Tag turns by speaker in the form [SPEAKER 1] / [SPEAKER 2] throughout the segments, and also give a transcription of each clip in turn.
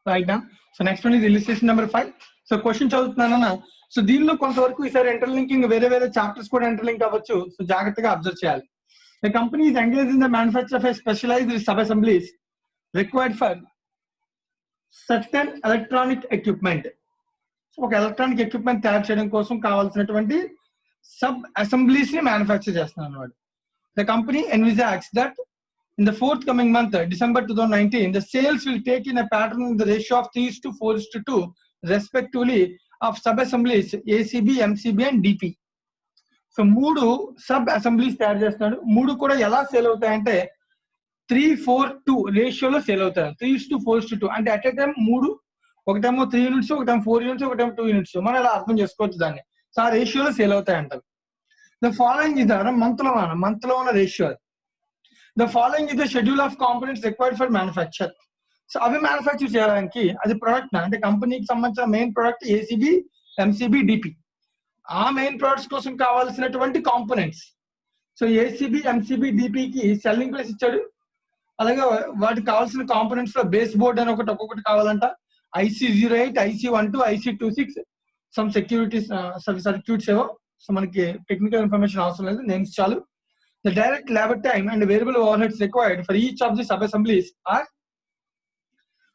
[SPEAKER 1] right now. So next one is illustration number 5. So question చదువుతున్నానన్నా. So దీనిలో కొంతవరకు ఈసారి interlinking వేరే చాప్టర్స్ కూడా ఇంటర్లింక్ అవ్వచ్చు. సో జాగ్రత్తగా అబ్జర్వ్ చేయాలి. The company is engaged in the manufacture of a specialized sub-assemblies required for certain electronic equipment. So ఒక electronic equipment తయారు చేయడం కోసం కావాల్సినటువంటి సబ్ అసెంబ్లీస్ ని మ్యానుఫ్యాక్చర్ చేస్తున్నాను అన్నమాట. The company envisages that in the forthcoming month, December 2019, the sales will take in a pattern in the ratio of 3:4:2 respectively of sub-assemblies ACB, MCB and DP. So 3 sub assemblies తయారు చేస్తున్నాడు. 3 కూడా ఎలా sale అవుతాయంటే 3:4:2 రేషియోలో sale అవుతాయి. 3:4:2 అంటే at a time 3, ఒకటేమో 3 units, ఒకటేమో 4 units, ఒకటేమో 2 యూనిట్స్. మనం ఇలా అర్థం చేసుకోవచ్చు దాన్ని. సో ఆ రేషియోలో సేల్ అవుతాయి అంటారు. ద ఫాలోయింగ్ ఇస్ మంత్ లో ఉన్న ratio. The following is the schedule of components required for manufacture. So అవి మ్యానుఫ్యాక్చర్ చేయడానికి అది ప్రొడక్ట్ అంటే కంపెనీకి సంబంధించిన main product ACB, MCB, DP. ఆ మెయిన్ ప్రొడక్ట్స్ కోసం కావాల్సినటువంటి కాంపోనెంట్స్. సో ఏసీబీ, ఎంసీబీ, డిపికి సెల్లింగ్ ప్రైస్ ఇచ్చాడు. అలాగే వాటికి కావాల్సిన కాంపోనెంట్స్ లో బేస్ బోర్డ్ అని ఒక్కొక్కటి కావాలంట. IC08, IC12, IC26, some securities circuits ఏవో. సో మనకి టెక్నికల్ ఇన్ఫర్మేషన్ అవసరం లేదు, నేమ్స్ చాలు. The direct labor time and variable overheads required for each of the sub-assemblies are.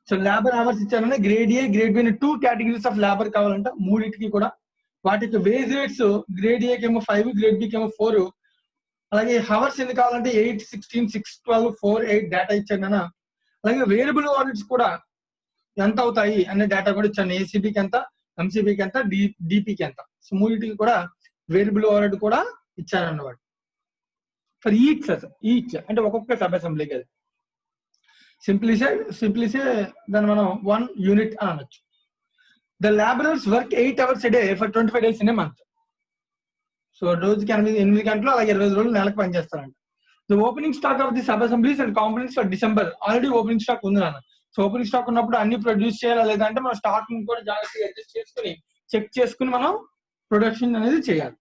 [SPEAKER 1] So labor hours ఇచ్చారని గ్రేడ్ ఏ, గ్రేడ్ బి అని 2 categories of labor కావాలంట మూడింటికి కూడా. వాటికి వేజ్ రేట్స్ గ్రేడ్ ఏ కేమో 5, గ్రేడ్ బి కేమో 4. అలాగే హవర్స్ ఎన్ని కావాలంటే 8, 16, 6, 12, 4, 8 డేటా ఇచ్చాను అన్న. అలాగే వేరియబుల్ ఓవర్హెడ్స్ కూడా ఎంత అవుతాయి అనే డేటా కూడా ఇచ్చాను. ఏసీబీకి ఎంత, ఎంసీబీకి ఎంత, డిపికి ఎంత. సో మూడింటికి కూడా వేరియబుల్ ఓవర్హెడ్ కూడా ఇచ్చాను అన్నమాట. ఫర్ ఈచ్ అంటే ఒక్కొక్క సబ్ అసెంబ్లీకి. అది సింప్లీసే దాన్ని మనం 1 యూనిట్ అని అనొచ్చు. The labourers work 8 hours a day for 25 days in a month. So రోజుకి 8 గంటలు, అలాగే 20 రోజులు నెలకు పనిచేస్తారంట. The opening stock of the sub assemblies and components for December. Already opening stock ఉంది నాన్న. సో ఓపెనింగ్ స్టాక్ ఉన్నప్పుడు అన్ని ప్రొడ్యూస్ చేయాలా లేదా అంటే మనం స్టాక్ కూడా జాగ్రత్తగా అడ్జస్ట్ చేసుకుని చెక్ చేసుకుని మనం ప్రొడక్షన్ అనేది చేయాలి.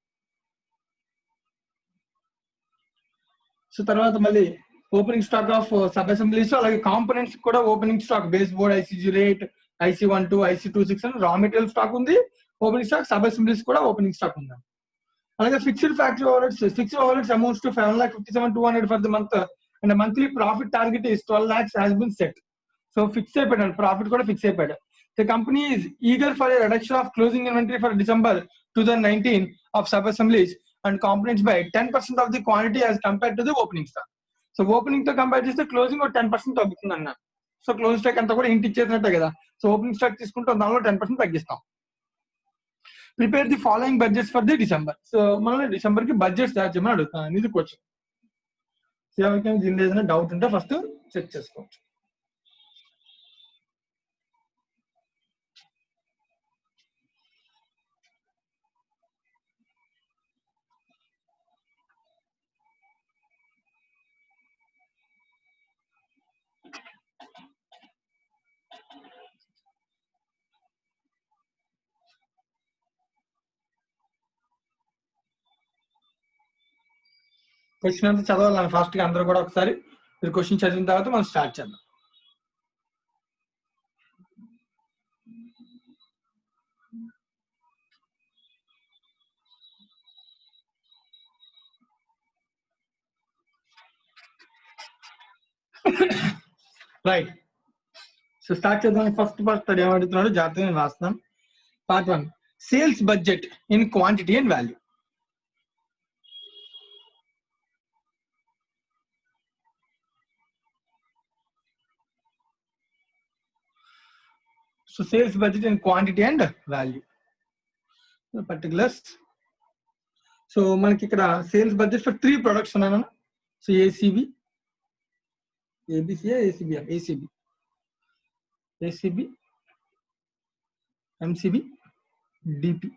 [SPEAKER 1] సో తర్వాత మళ్ళీ opening stock of sub assemblies అలాగే కాంపోనెంట్స్ కూడా opening stock base board, IC08, IC12, IC26 అని రా మెటీరియల్ స్టాక్ ఉంది. ఓపెనింగ్ స్టాక్ సబ్ అసెంబ్లీస్ కూడా ఓపెనింగ్ స్టాక్ ఉంది. అలాగే fixed factory overheads amounts to 7,57,200 for the month and monthly profit target is 12 lakhs has been set. So fix అయిపోయాడు, profit కూడా fix అయిపోయాడు. The company is eager for a reduction of closing inventory for December 2019 of sub assemblies and components by 10% of the quantity as compared to the opening stock. So opening తో compare చేస్తే closing 10% తగ్గుతుంది అన్న. So close stock అంతా కూడా ఇంటి ఇచ్చేసినట్టే కదా. So opening stock తీసుకుంటే దానిలో 10% తగ్గిస్తాం. Prepare the following budgets for the December. So మనం డిసెంబర్ కి బడ్జెట్స్ తయారు చేయమని అడుగుతాను. ఇది క్వశ్చన్. దీనిలో ఏదైనా డౌట్ ఉంటే ఫస్ట్ చెక్ చేసుకోవచ్చు. క్వశ్చన్ అంతా చదవాలి ఫాస్ట్ గా అందరూ కూడా. ఒకసారి మీరు క్వశ్చన్ చదివిన తర్వాత మనం స్టార్ట్ చేద్దాం. రైట్. సో స్టార్ట్ చేద్దాం. ఫస్ట్ పార్ట్ ఏమడుగుతున్నాడు జాగ్రత్తగా నేను రాస్తున్నాను. Part 1, sales budget in quantity and value. So sales budget in quantity and value. So particulars. So మనకి ఇక్కడ సేల్స్ బడ్జెట్ ఫర్ 3 ప్రొడక్ట్స్ ఉన్నాను. So ACB, ABCA, ACB, MCB, DP.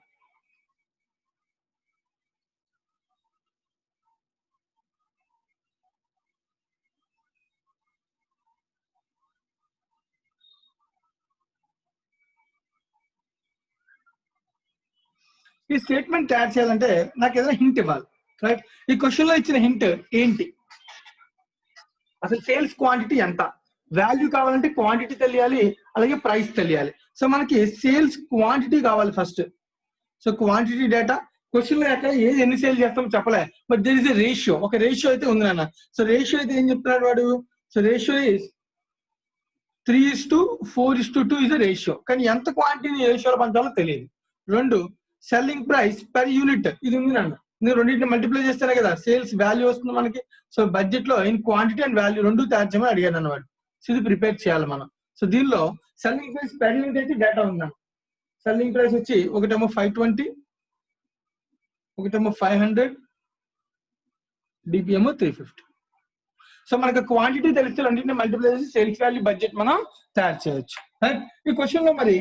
[SPEAKER 1] ఈ statement తయారు చేయాలంటే నాకు ఏదైనా హింట్ ఇవ్వాలి. రైట్. ఈ క్వశ్చన్ లో ఇచ్చిన హింట్ ఏంటి? అసలు సేల్స్ క్వాంటిటీ ఎంత, వాల్యూ కావాలంటే క్వాంటిటీ తెలియాలి, అలాగే ప్రైస్ తెలియాలి. సో మనకి సేల్స్ క్వాంటిటీ కావాలి first. So quantity data question లో ఎక్కడ ఏది ఎన్ని సేల్ చేస్తామో చెప్పలే, but there is a ratio. ఒక రేషియో అయితే ఉంది నాన్న. సో రేషియో అయితే ఏం చెప్తున్నాడు వాడు? So ratio is 3:4:2 is the ratio. కానీ ఎంత క్వాంటిటీ రేషియోలో పంచాలో తెలియదు. 2 సెల్లింగ్ ప్రైస్ పర్ యూనిట్, ఇది ఉంది నాన్న. నేను రెండింటిని మల్టిప్లై చేస్తేనే కదా సేల్స్ వాల్యూ వస్తుంది మనకి. సో బడ్జెట్ లో ఇన్ క్వాంటిటీ అండ్ వాల్యూ రెండు తయారు చేయమని అడిగాను అన్నమాట. సో ఇది ప్రిపేర్ చేయాలి మనం. సో దీనిలో సెల్లింగ్ ప్రైస్ పర్ యూనిట్ అయితే డేటా ఉందా? సెల్లింగ్ ప్రైస్ వచ్చి ఒకటేమో 520, ఒకటేమో 500, డిపిఎం 350. సో మనకు క్వాంటిటీ తెలిస్తే రెండింటిని మల్టిప్లై చేసి సేల్స్ వాల్యూ బడ్జెట్ మనం తయారు చేయొచ్చు. ఈ క్వశ్చన్ లో మరి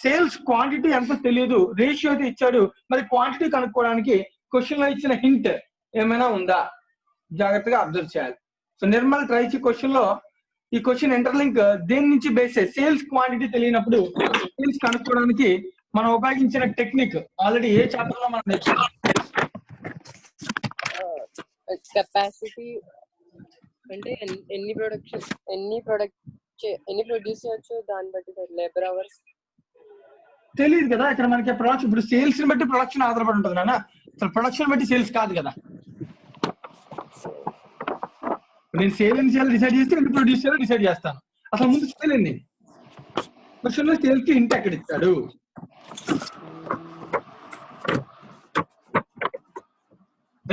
[SPEAKER 1] సేల్స్ క్వాంటిటీ ఎంత తెలియదు, రేషియో అయితే ఇచ్చాడు, మరి క్వాంటిటీ కనుక్కోవడానికి క్వశ్చన్ లో ఇచ్చిన హింట్ ఏమైనా ఉందా జాగ్రత్తగా అబ్జర్వ్ చేయాలి. సో నిర్మల్ ట్రైచి క్వశ్చన్ లో ఈ క్వశ్చన్ ఇంటర్లింక్ దేని నుంచి బేస్ సేల్స్ క్వాంటిటీ తెలియనప్పుడు సేల్స్ కనుక్కోవడానికి మనం ఉపయోగించిన టెక్నిక్ ఆల్రెడీ ఏ చాప్టర్ లో మనం నేర్చుకున్నాం?
[SPEAKER 2] కెపాసిటీ అంటే ఎన్ని ప్రొడ్యూస్ చేయొచ్చు దాన్ని బట్టి, లేబర్ అవర్స్
[SPEAKER 1] తెలియదు కదా ఇక్కడ మనకి. ప్రొడక్షన్ ఇప్పుడు సేల్స్ ని బట్టి ప్రొడక్షన్ ఆధారపడి ఉంటుంది నాన్న. అసలు ప్రొడక్షన్ బట్టి సేల్స్ కాదు కదా. నేను సేల్ ఎన్ని చేయాలో డిసైడ్ చేస్తే ఎన్ని ప్రొడ్యూస్ చేయాలో డిసైడ్ చేస్తాను. అసలు ముందు సేల్ ఎన్ని క్వశ్చన్ లో సేల్స్ కి హింట్ ఎక్కడ ఇస్తాడు?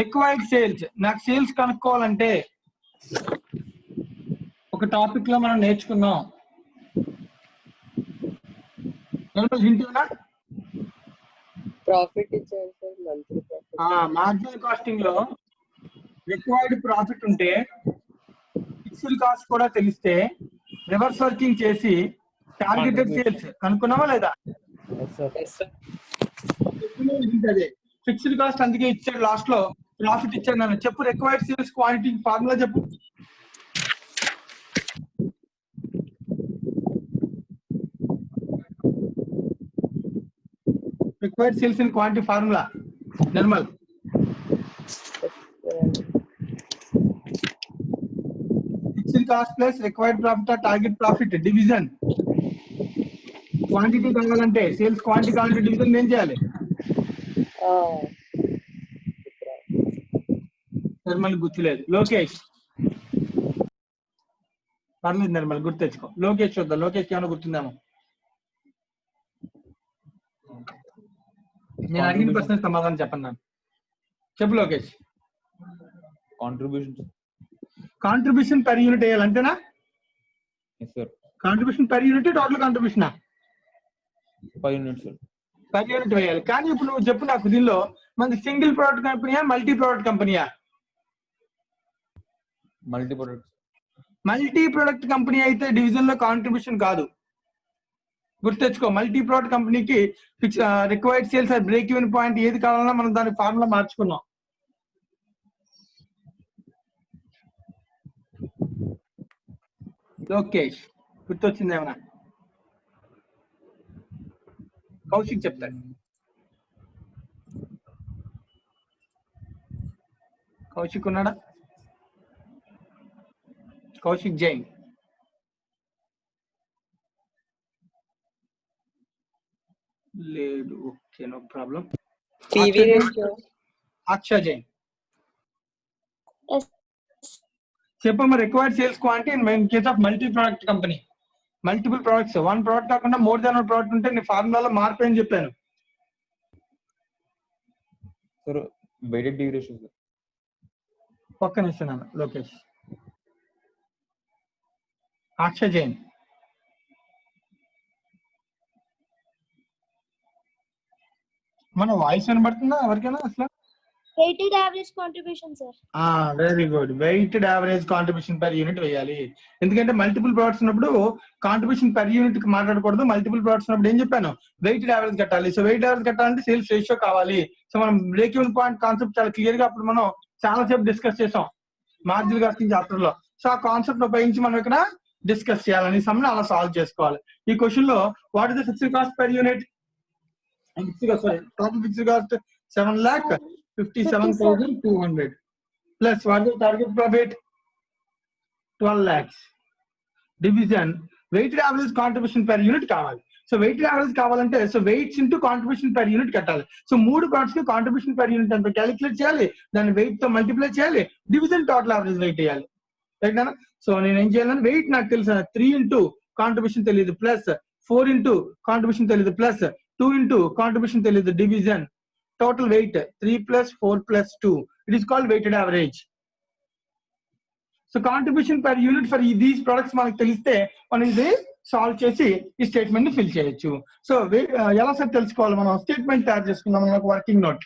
[SPEAKER 1] Required sales. నాకు సేల్స్ కనుక్కోవాలంటే ఒక టాపిక్ లో మనం నేర్చుకున్నాం. హింట్
[SPEAKER 2] ప్రాఫిట్ ఇచ్చారు sir, monthly profit.
[SPEAKER 1] Marginal casting లో రిక్వైర్డ్ ప్రాఫిట్ ఉంటే ఫిక్స్డ్ కాస్ట్ కూడా తెలిస్తే రివర్స్ వర్కింగ్ చేసి టార్గెటెడ్ సేల్స్ కనుక్కున్నావా లేదా? అదే ఫిక్స్డ్ కాస్ట్ అందుకే ఇచ్చాడు, లాస్ట్ లో ప్రాఫిట్ ఇచ్చాడు. నన్ను చెప్పు రిక్వైర్డ్ సేల్స్ క్వాంటిటీ ఫార్ములా చెప్పు. Required sales in quantity formula Nirmal. Fixed cost plus required profit target profit division. Quantity కావాలంటే సేల్స్ క్వాంటిటీ కావాలంటే డివిజన్ ఏం చేయాలి? నిర్మల్ గుర్తులేదు. లోకేష్ పర్లేదు నిర్మల్ గుర్తు తెచ్చుకో. లోకేష్ చూద్దాం, లోకేష్ ఏమైనా గుర్తుందేమో. నేను అడిగిన ప్రశ్న సమాధానం చెప్పండి. చెప్పు లోకేష్. కాంట్రిబ్యూషన్ పర్ యూనిట్ వేయాలి అంతేనా? Contribution per unit total contribution per unit వేయాలి. కానీ ఇప్పుడు నువ్వు చెప్పు నాకు, దీనిలో మనకి సింగిల్ ప్రోడక్ట్ కంపెనీయా మల్టీ ప్రోడక్ట్ కంపెనీయా? మల్టీ ప్రోడక్ట్ కంపెనీ అయితే డివిజన్ లో కాంట్రిబ్యూషన్ కాదు, గుర్తెచ్చుకో. మల్టీ ప్రోడక్ట్ కంపెనీకి fix required sales break even point ఏది కావాలన్నా మనం దాని ఫార్ములా మార్చుకున్నాం. లోకేష్ గుర్తొచ్చింది ఏమన్నా? కౌశిక్ చెప్తాడు. కౌశిక్ ఉన్నాడా? కౌశిక్ జైన్. లేదు, okay no problem. Akshay Jain చెప్పమ్మా. Required sales quantity in case of multi product company, multiple products, one product కాకుండా మోర్ దాన్ వన్ ప్రోడక్ట్ ఉంటే నీ ఫార్ములాలో మార్పు అని చెప్పాను. ఒక్క నిమిషం నాన్న. లోకేష్ అక్షయ్ జైన్ మన వాయిస్ వినబడుతుందా ఎవరికైనా అసలు?
[SPEAKER 3] weighted average contribution sir.
[SPEAKER 1] Very good. Weighted average contribution per unit వేయాలి. ఎందుకంటే మల్టిపుల్ ప్రొడక్ట్స్ ఉన్నప్పుడు కాంట్రిబ్యూషన్ పర్ యూనిట్ కి మాట్లాడకూడదు. మల్టిపుల్ ప్రొడక్ట్స్ ఉన్నప్పుడు ఏం చెప్పాను? వెయిటెడ్ యావరేజ్ కట్టాలి. సో వెయిటెడ్ యావరేజ్ కట్టాలంటే సేల్స్ రేషియో కావాలి. సో మనం బ్రేక్ ఈవెన్ పాయింట్ కాన్సెప్ట్ చాలా క్లియర్ గా అప్పుడు మనం చాలా సేపు డిస్కస్ చేసాం మార్జినల్ కాస్టింగ్ చాప్టర్ లో. సో ఆ కాన్సెప్ట్ ఉపయోగించి మనం ఇక్కడ డిస్కస్ చేయాలని సమ్ని అలా సాల్వ్ చేసుకోవాలి. ఈ క్వశ్చన్ లో what is the fixed cost per unit? Total fixed cost 7,57,200 plus what is the target profit? 12 lakhs. Division weighted average contribution per unit కావాలి. సో వెయిటెడ్ యావరేజ్ కావాలంటే so weights into contribution per unit కట్టాలి. So 3 products కి contribution per unit అంత calculate చేయాలి, దాన్ని weight తో multiply చేయాలి, division total average weight వేయాలి. రైట్ అన్న. సో నేను ఏం చేయాలని వెయిట్ నాకు తెలుసు 3 ఇంటూ కాంట్రిబ్యూషన్ తెలియదు ప్లస్ 4 ఇంటూ కాంట్రిబ్యూషన్ తెలియదు ప్లస్ 2 ఇంటూ కాంట్రిబ్యూషన్ తెలియదు division total weight 3 + 4 + 2 it is called weighted average. So contribution per unit for these products మనకు తెలిస్తే మనం ఇది సాల్వ్ చేసి ఈ స్టేట్మెంట్ ని ఫిల్ చేయొచ్చు. సో ఎలా సార్ తెలుసుకోవాలి? మనం స్టేట్మెంట్ తయారు చేసుకుందాం. మనకు working note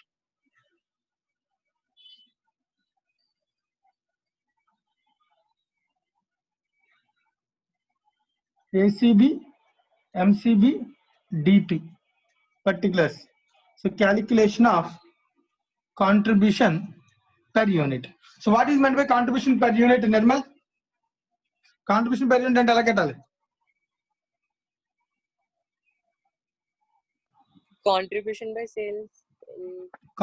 [SPEAKER 1] ACB, MCB, DP particulars. So calculation of contribution per unit. So what is meant by contribution per unit, Nirmal? Contribution per unit అంటే ఎలా కట్టాలి?
[SPEAKER 2] Contribution by sales.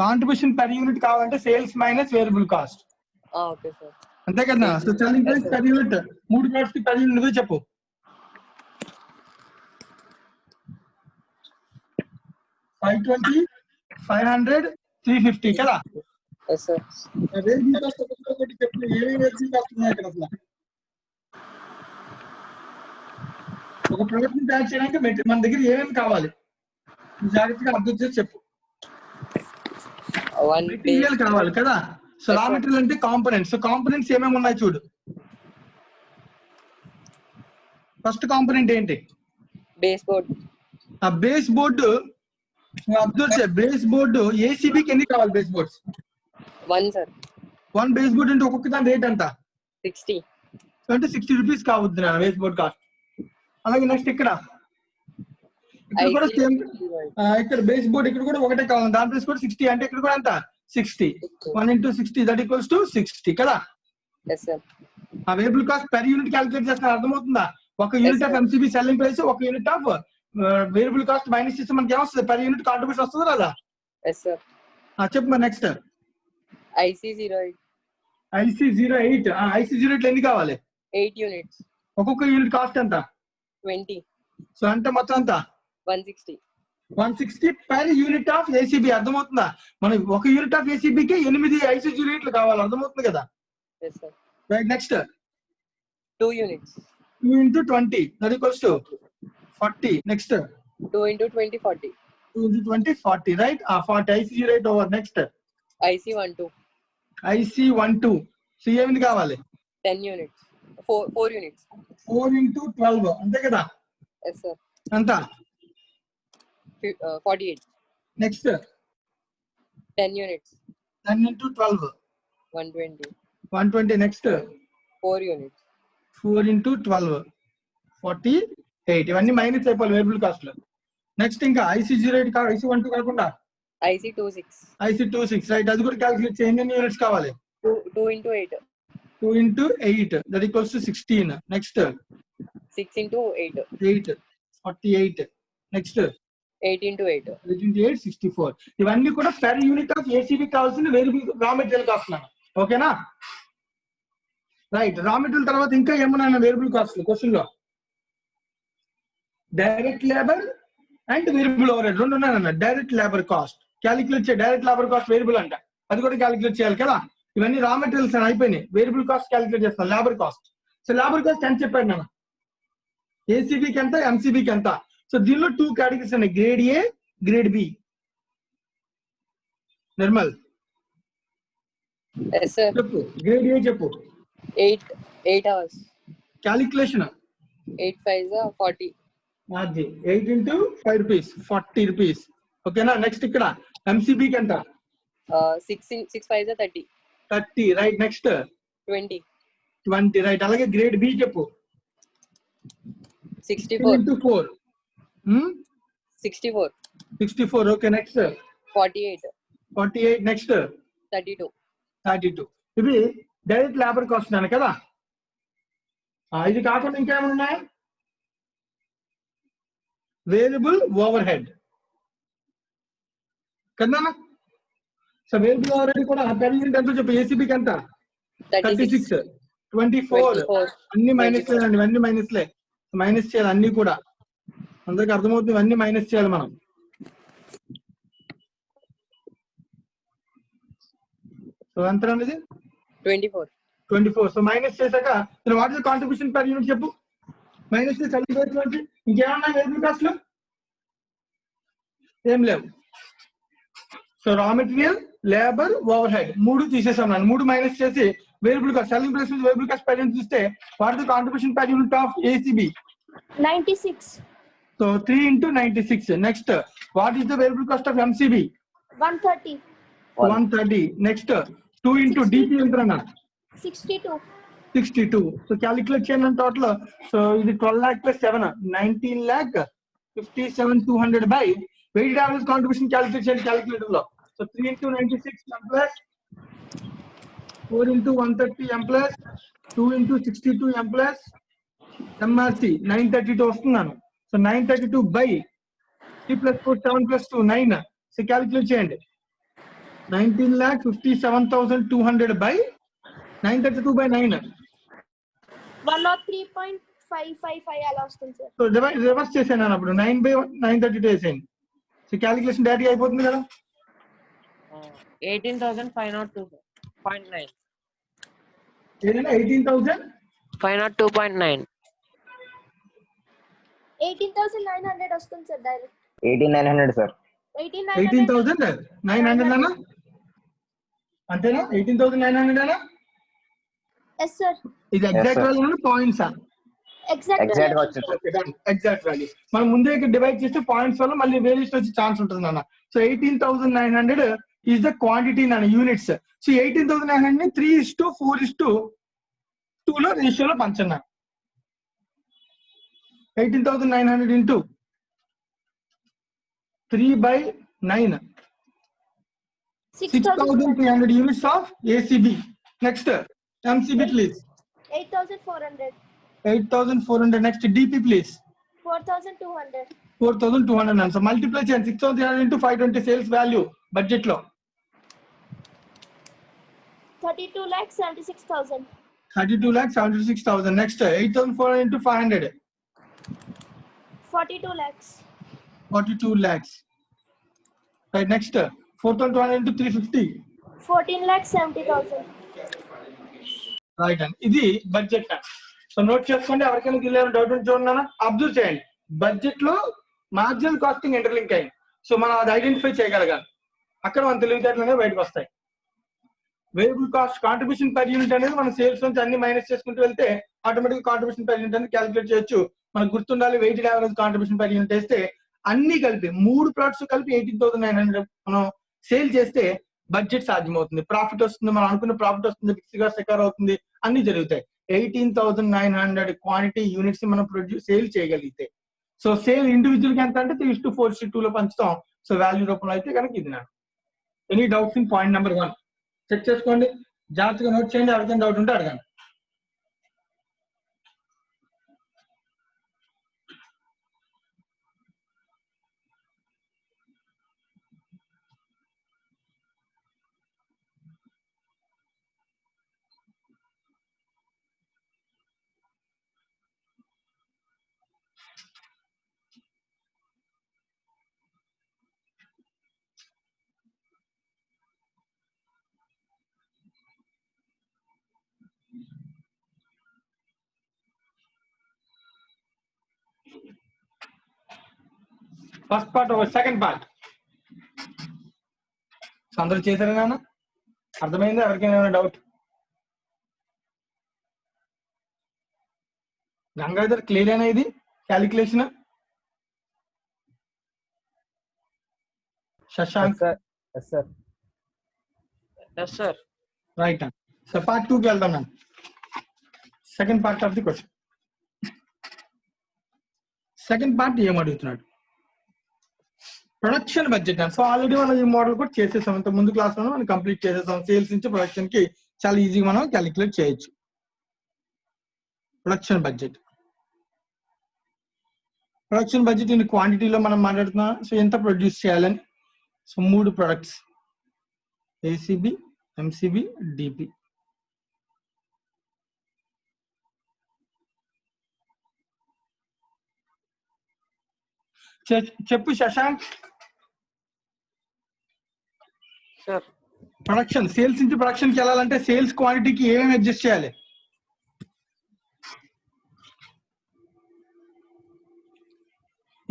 [SPEAKER 1] Contribution per unit కావాలంటే sales minus variable cost.
[SPEAKER 2] Okay sir.
[SPEAKER 1] అంతే కదా? So selling price per unit 3 products కి per unit నువ్వే చెప్పు. 520, 500, 350 కదా?
[SPEAKER 2] Yes sir.
[SPEAKER 1] వేరియబుల్ కాస్ట్ ఒకటి చెప్పు. ఏమేమి వేరియబుల్ కాస్ట్ ఉన్నాయి ఇక్కడ అసలు? ఒక ప్రోడక్ట్ ని తయారు చేయడానికి మన దగ్గర ఏమేమి కావాలి జాగ్రత్తగా అర్థం చేసి చెప్పు. మెటీరియల్ కావాలి కదా? సో రా మెటీరియల్ అంటే కాంపోనెంట్స్. సో కాంపోనెంట్స్ ఏమేమి ఉన్నాయి చూడు. ఫస్ట్ కాంపోనెంట్ ఏంటి?
[SPEAKER 2] Base board.
[SPEAKER 1] ఆ బేస్ బోర్డు అబ్జర్వ్ చేయ. బేస్ బోర్డు ఏసీబీకి ఎన్ని కావాలి base boards?
[SPEAKER 2] 1 sir.
[SPEAKER 1] 1 base board అంటే ఒక్కొక్క దాని రేట్ ఎంత?
[SPEAKER 2] 60.
[SPEAKER 1] అంటే 60 రూపీస్ కావద్దు నా బేస్ బోర్డ్ కాస్ట్. అలాగే నెక్స్ట్ ఇక్కడ కూడా సేమ్. ఇక్కడ బేస్ బోర్డ్ ఇక్కడ కూడా ఒకటే కావాలి, దాని ప్రైస్ కూడా 60. అంటే ఇక్కడ కూడా ఎంత? 60. 1 × 60 దట్ ఈక్వల్స్ టు 60 కదా?
[SPEAKER 2] Yes sir.
[SPEAKER 1] ఆ variable cost per unit calculate చేస్తున్నారు, అర్థమవుతుందా? ఒక unit of MCB selling price, ఒక unit of variable cost minus చేస్తే మనకి ఏమొస్తుంది? పెర్ యూనిట్ కాంట్రిబ్యూషన్ వస్తుంది కదా?
[SPEAKER 2] Yes sir.
[SPEAKER 1] చెప్పు మరి నెక్స్ట్.
[SPEAKER 2] IC08.
[SPEAKER 1] IC08. IC08 ఎన్ని కావాలి?
[SPEAKER 2] 8 units.
[SPEAKER 1] ఒక్కొక్క యూనిట్ కాస్ట్ ఎంత?
[SPEAKER 2] 20.
[SPEAKER 1] సో అంటే మొత్తం ఎంత?
[SPEAKER 2] 160.
[SPEAKER 1] 160 పెర్ యూనిట్ ఆఫ్ ఏసీబీ. అర్థమవుతుందా? మనకి ఒక యూనిట్ ఆఫ్ ఏసీబీకి 8 IC08 కావాలి, అర్థమవుతుంది కదా?
[SPEAKER 2] Yes sir.
[SPEAKER 1] Right. Next
[SPEAKER 2] 2 units.
[SPEAKER 1] 2 × 20 that equals to 40. Next
[SPEAKER 2] 2 × 20 40.
[SPEAKER 1] 2 × 20 40 right. 40 IC08 over. Next
[SPEAKER 2] IC12.
[SPEAKER 1] IC12. So ఏమిది కావాలి?
[SPEAKER 2] 10 units. 4 units.
[SPEAKER 1] 4 × 12 అంతే కదా?
[SPEAKER 2] Yes sir.
[SPEAKER 1] ఎంత?
[SPEAKER 2] 48.
[SPEAKER 1] Next
[SPEAKER 2] 10 units.
[SPEAKER 1] 10 × 12
[SPEAKER 2] 120.
[SPEAKER 1] 120. Next
[SPEAKER 2] 4 units.
[SPEAKER 1] 4 × 12 48. ఇవన్నీ మైనస్ అయిపోవాలి వేరియబుల్ కాస్ట్ లో. నెక్స్ట్ ఇంకా IC08 IC12 కాకుండా
[SPEAKER 2] IC26.
[SPEAKER 1] IC26 right. అది కూడా క్యాలిక్యులేట్ చేయండి. ఎన్ని యూనిట్స్ కావాలి?
[SPEAKER 2] 2 × 8.
[SPEAKER 1] 2 × 8 that equals to 16. Next
[SPEAKER 2] 6 × 8.
[SPEAKER 1] 8 48. Next
[SPEAKER 2] 8 × 8.
[SPEAKER 1] 8 × 8 64. ఇవన్నీ కూడా పెర్ యూనిట్ ఆఫ్ ఏసీబీ కావాల్సిన వేరియబుల్ రా మెటీరియల్ కాస్ట్. ఓకేనా? రైట్. రా మెటీరియల్ తర్వాత ఇంకా ఏమన్నా వేరియబుల్ కాస్ట్ క్వశ్చన్ లో? Direct labour and variable over head రెండు ఉన్నాయన్న. డైరెక్ట్ లేబర్ కాస్ట్ క్యాలిక్యులేట్ చేయాలి. డైరెక్ట్ లేబర్ కాస్ట్ వేరియబుల్ అంట, అది కూడా క్యాలిక్యులేట్ చేయాలి కదా? ఇవన్నీ రా మెటీరియల్స్ అని అయిపోయినాయి. వేరియబుల్ కాస్ట్ క్యాలిక్యులేట్ చేస్తాను. Labour cost. So labour cost ఎంత చెప్పాడు నాన్న? ఏసీబీకి ఎంత, ఎంసీబీకి ఎంత? సో దీనిలో 2 కేటగిరీస్ ఉన్నాయి, grade A, grade B. Nirmal
[SPEAKER 2] Yes sir.
[SPEAKER 1] చెప్పు. గ్రేడ్ ఏ చెప్పు.
[SPEAKER 2] 8 hours.
[SPEAKER 1] Calculation
[SPEAKER 2] 8 5s 40.
[SPEAKER 1] అది 8 × 5 రూపీస్ 40 రూపీస్. ఓకేనా? నెక్స్ట్ ఇక్కడ ఎంసీబీకి ఎంత?
[SPEAKER 2] 6 5s 30.
[SPEAKER 1] 30 రైట్. Next
[SPEAKER 2] 20
[SPEAKER 1] right. అలాగే గ్రేడ్ బి చెప్పు.
[SPEAKER 2] 64.
[SPEAKER 1] 4 64. ఓకే. నెక్స్ట్
[SPEAKER 2] 48.
[SPEAKER 1] నెక్స్ట్
[SPEAKER 2] 32.
[SPEAKER 1] ఇవి డైరెక్ట్ లేబర్ కాస్ట్ అన్న కదా? ఇది కాకుండా ఇంకేమైనా ఉన్నాయా? వేరియబుల్ ఓవర్ హెడ్ కదా? సో వేరియబుల్ ఓవర్ హెడ్ కూడా పెర్ యూనిట్ ఎంతో చెప్పు. ఏసీబీకి ఎంత? 36. 24.
[SPEAKER 2] 24.
[SPEAKER 1] అన్ని మైనస్ లేదండి, ఇవన్నీ మైనస్లే. మైనస్ చేయాలి అన్ని కూడా. అందరికి అర్థమవుతుంది, ఇవన్నీ మైనస్ చేయాలి మనం. సో ఎంత అనేది
[SPEAKER 2] 24.
[SPEAKER 1] 24. సో మైనస్ చేశాక what is contribution per unit చెప్పు. మైనస్ చేసి ఇంకేమన్నా వేరియబుల్ కాస్ట్లు ఏం లేవు. So raw material, labour, over head 3 తీసేసాం. 3 మైనస్ చేసి variable cost, selling price variable cost per unit చూస్తే what is the contribution per unit of ACB?
[SPEAKER 3] 96.
[SPEAKER 1] So 3 into 96. Next what is the variable cost of MCB?
[SPEAKER 3] 130.
[SPEAKER 1] 130. Next 2 into DP ఎంత?
[SPEAKER 3] 62.
[SPEAKER 1] 62. So calculate చేయండి total. So ఇది 12 lakh plus 7, 19,57,200 by weighted average contribution calculate చేయండి calculator లో. So 3 into 96 m plus 4 into 130 m plus 2 into 62 m plus MRC 932 వస్తున్నాను. So 932 by 3 plus 4 7 plus 2 9. So calculate చేయండి. 19,57,200 by 932 by 9.
[SPEAKER 3] 103.555 అలా వస్తుంది sir.
[SPEAKER 1] So reverse చేసాను అప్పుడు 9 by 932 వేసేయండి. So calculation direct అయిపోతుంది కదా.
[SPEAKER 4] 18,502.9.
[SPEAKER 1] ఏదైనా 18,502.9.
[SPEAKER 3] 18,900 వస్తుంది సార్ డైరెక్ట్.
[SPEAKER 5] 18,900 సార్.
[SPEAKER 1] 18,900 అన్నా అంతేనా? 18,900 అన్నా?
[SPEAKER 3] Yes sir.
[SPEAKER 1] ఇది exact value points.
[SPEAKER 3] Exact
[SPEAKER 1] exact value మనం ముందే డివైడ్ చేస్తే పాయింట్స్ వల్ల మళ్ళీ వేరియేషన్ వచ్చే ఛాన్స్ ఉంటుంది అన్న. సో 18,900 ఈస్ ద క్వాంటిటీ నాన్న యూనిట్స్. సో 18,900 ని 3:4:2 లో రేషియోలో పంచన్నా. 18,900 into 3/9, 6,300 units of ACB. Next MCB please.
[SPEAKER 3] 8,400.
[SPEAKER 1] 8,400. Next DP please.
[SPEAKER 3] 4,200.
[SPEAKER 1] 4,200. So multiply చేయండి 6,300 into 520 sales value budget లో
[SPEAKER 3] 32,76,000.
[SPEAKER 1] 32,76,000. Next 8,400 into 500.
[SPEAKER 3] 42 lakhs.
[SPEAKER 1] 42 lakhs. Right. Next 4,200 into 350.
[SPEAKER 3] 14,70,000.
[SPEAKER 1] Right అండి, ఇది బడ్జెట్. సో నోట్ చేసుకోండి. ఎవరికైనా దీనిలో డౌట్ ఉంటే చూడండి, అబ్జర్వ్ చేయండి. బడ్జెట్ లో మార్జినల్ కాస్టింగ్ ఇంటర్లింక్ అయింది. సో మనం అది ఐడెంటిఫై చేయగలగాలి. అక్కడ మన తెలివితేటలు బయటకు వస్తాయి. Variable cost contribution per unit అనేది మనం సేల్స్ నుంచి అన్ని మైనస్ చేసుకుంటూ వెళ్తే ఆటోమేటిక్ కాంట్రిబ్యూషన్ పర్ యూనిట్ అనేది క్యాలిక్యులేట్ చేయొచ్చు. మనకు గుర్తుండాలి, weighted average contribution per unit వేస్తే అన్ని కలిపి 3 ప్లాట్స్ కలిపి 18,900 మనం సేల్ చేస్తే బడ్జెట్ సాధ్యమవుతుంది. ప్రాఫిట్ వస్తుంది, మనం అనుకున్న ప్రాఫిట్ వస్తుంది, ఫిక్స్డ్ గా సెక్యూర్ అవుతుంది, అన్ని జరుగుతాయి. 18,900 క్వాంటిటీ యూనిట్స్ మనం సేల్ చేయగలిగితే. సో సేల్ ఇండివిజువల్ కి ఎంత అంటే 3:4:2 లో పంచుతాం. సో వాల్యూ రూపంలో అయితే కనుక ఇది నా. Any doubts in point number 1 check చేసుకోండి, జాగ్రత్తగా నోట్ చేయండి. ఎవరికైనా డౌట్ ఉంటే అడగండి. ఫస్ట్ పార్ట్ ఒక సెకండ్ పార్ట్. అందరూ చేశారా నాన్న? అర్థమైందా? ఎవరికైనా ఏమైనా డౌట్? గంగాధర్ క్లియర్ అయినా ఇది calculation? Shashank? Right. So part 2 కి వెళ్దాం నాన్న. Second part of the question. Second part ఏం అడుగుతున్నాడు? Production budget. సో ఆల్రెడీ మనం ఈ మోడల్ కూడా చేసేసాం, ఇంత ముందు క్లాస్ లో మనం కంప్లీట్ చేసేసాం. సేల్స్ నుంచి ప్రొడక్షన్ కి చాలా ఈజీగా మనం క్యాలిక్యులేట్ చేయొచ్చు. Production budget. Production budget in క్వాంటిటీలో మనం మాట్లాడుతున్నాం. సో ఎంత ప్రొడ్యూస్ చేయాలని. So 3 products, ACB, MCB, DP. చెప్పు శశాంక్.
[SPEAKER 4] Sir.
[SPEAKER 1] ప్రొడక్షన్, సేల్స్ నుంచి ప్రొడక్షన్ కి వెళ్ళాలంటే సేల్స్ క్వాంటిటీకి ఏమేమి అడ్జస్ట్ చేయాలి?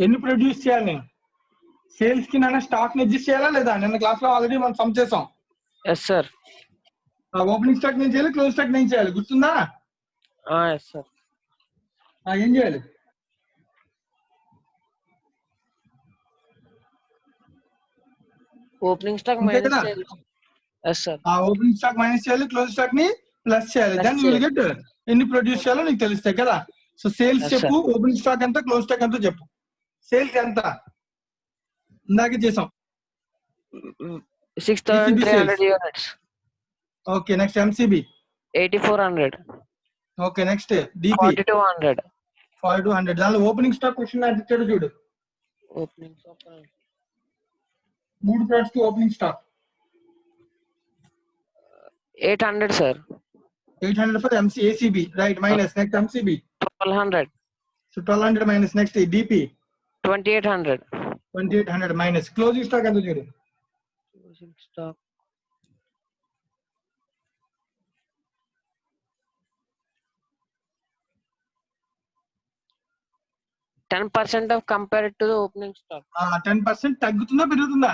[SPEAKER 1] ఎన్ని ప్రొడ్యూస్ చేయాలి నేను? సేల్స్ కి నాన్న స్టాక్ ని అడ్జస్ట్ చేయాలా లేదా? నిన్న క్లాస్ లో ఆల్రెడీ మనం సమ్ చేసాం.
[SPEAKER 4] Yes, sir.
[SPEAKER 1] ఓపెనింగ్ స్టాక్ నేను చేయాలి, క్లోజ్ స్టాక్ నేను చేయాలి, గుర్తుందా?
[SPEAKER 4] Yes, sir.
[SPEAKER 1] ఏం చేయాలి?
[SPEAKER 4] Opening stock
[SPEAKER 1] అంతే
[SPEAKER 4] minus
[SPEAKER 1] కదా?
[SPEAKER 4] sales. Yes, sir.
[SPEAKER 1] Opening stock minus చేయాలి, క్లోజ్ స్టాక్ ని ప్లస్ చేయాలి.
[SPEAKER 4] Plus
[SPEAKER 1] దెన్ యూ విల్
[SPEAKER 4] చేయాలి.
[SPEAKER 1] గెట్ ఎన్ని ప్రొడ్యూస్ చేయాలో నీకు తెలుస్తాయి కదా. సో సేల్స్
[SPEAKER 4] Yes,
[SPEAKER 1] చెప్పు, ఓపెనింగ్ స్టాక్ ఎంత, క్లోజ్ స్టాక్ ఎంత చెప్పు. సేల్స్ ఎంత ఇందాకే చేసాం.
[SPEAKER 4] 6,300 units.
[SPEAKER 1] Okay, next MCB.
[SPEAKER 4] 8,400.
[SPEAKER 1] Okay, next DP
[SPEAKER 4] 4,200.
[SPEAKER 1] 4200. దానిలో ఓపెనింగ్ స్టాక్ క్వశ్చన్ ఇచ్చాడు చూడు.
[SPEAKER 4] Opening stock.
[SPEAKER 1] 3 ప్రొడక్ట్స్ కి opening stock
[SPEAKER 4] 800, sir.
[SPEAKER 1] 800 for ACB, right. Minus next MCB
[SPEAKER 4] 1,200.
[SPEAKER 1] So 1200 minus next DP
[SPEAKER 4] 2,800.
[SPEAKER 1] 2800 minus closing stock ఎంత చూడు.
[SPEAKER 4] Closing stock. 10% of compared to the opening stock.
[SPEAKER 1] 10% తగ్గుతుందా పెరుగుతుందా?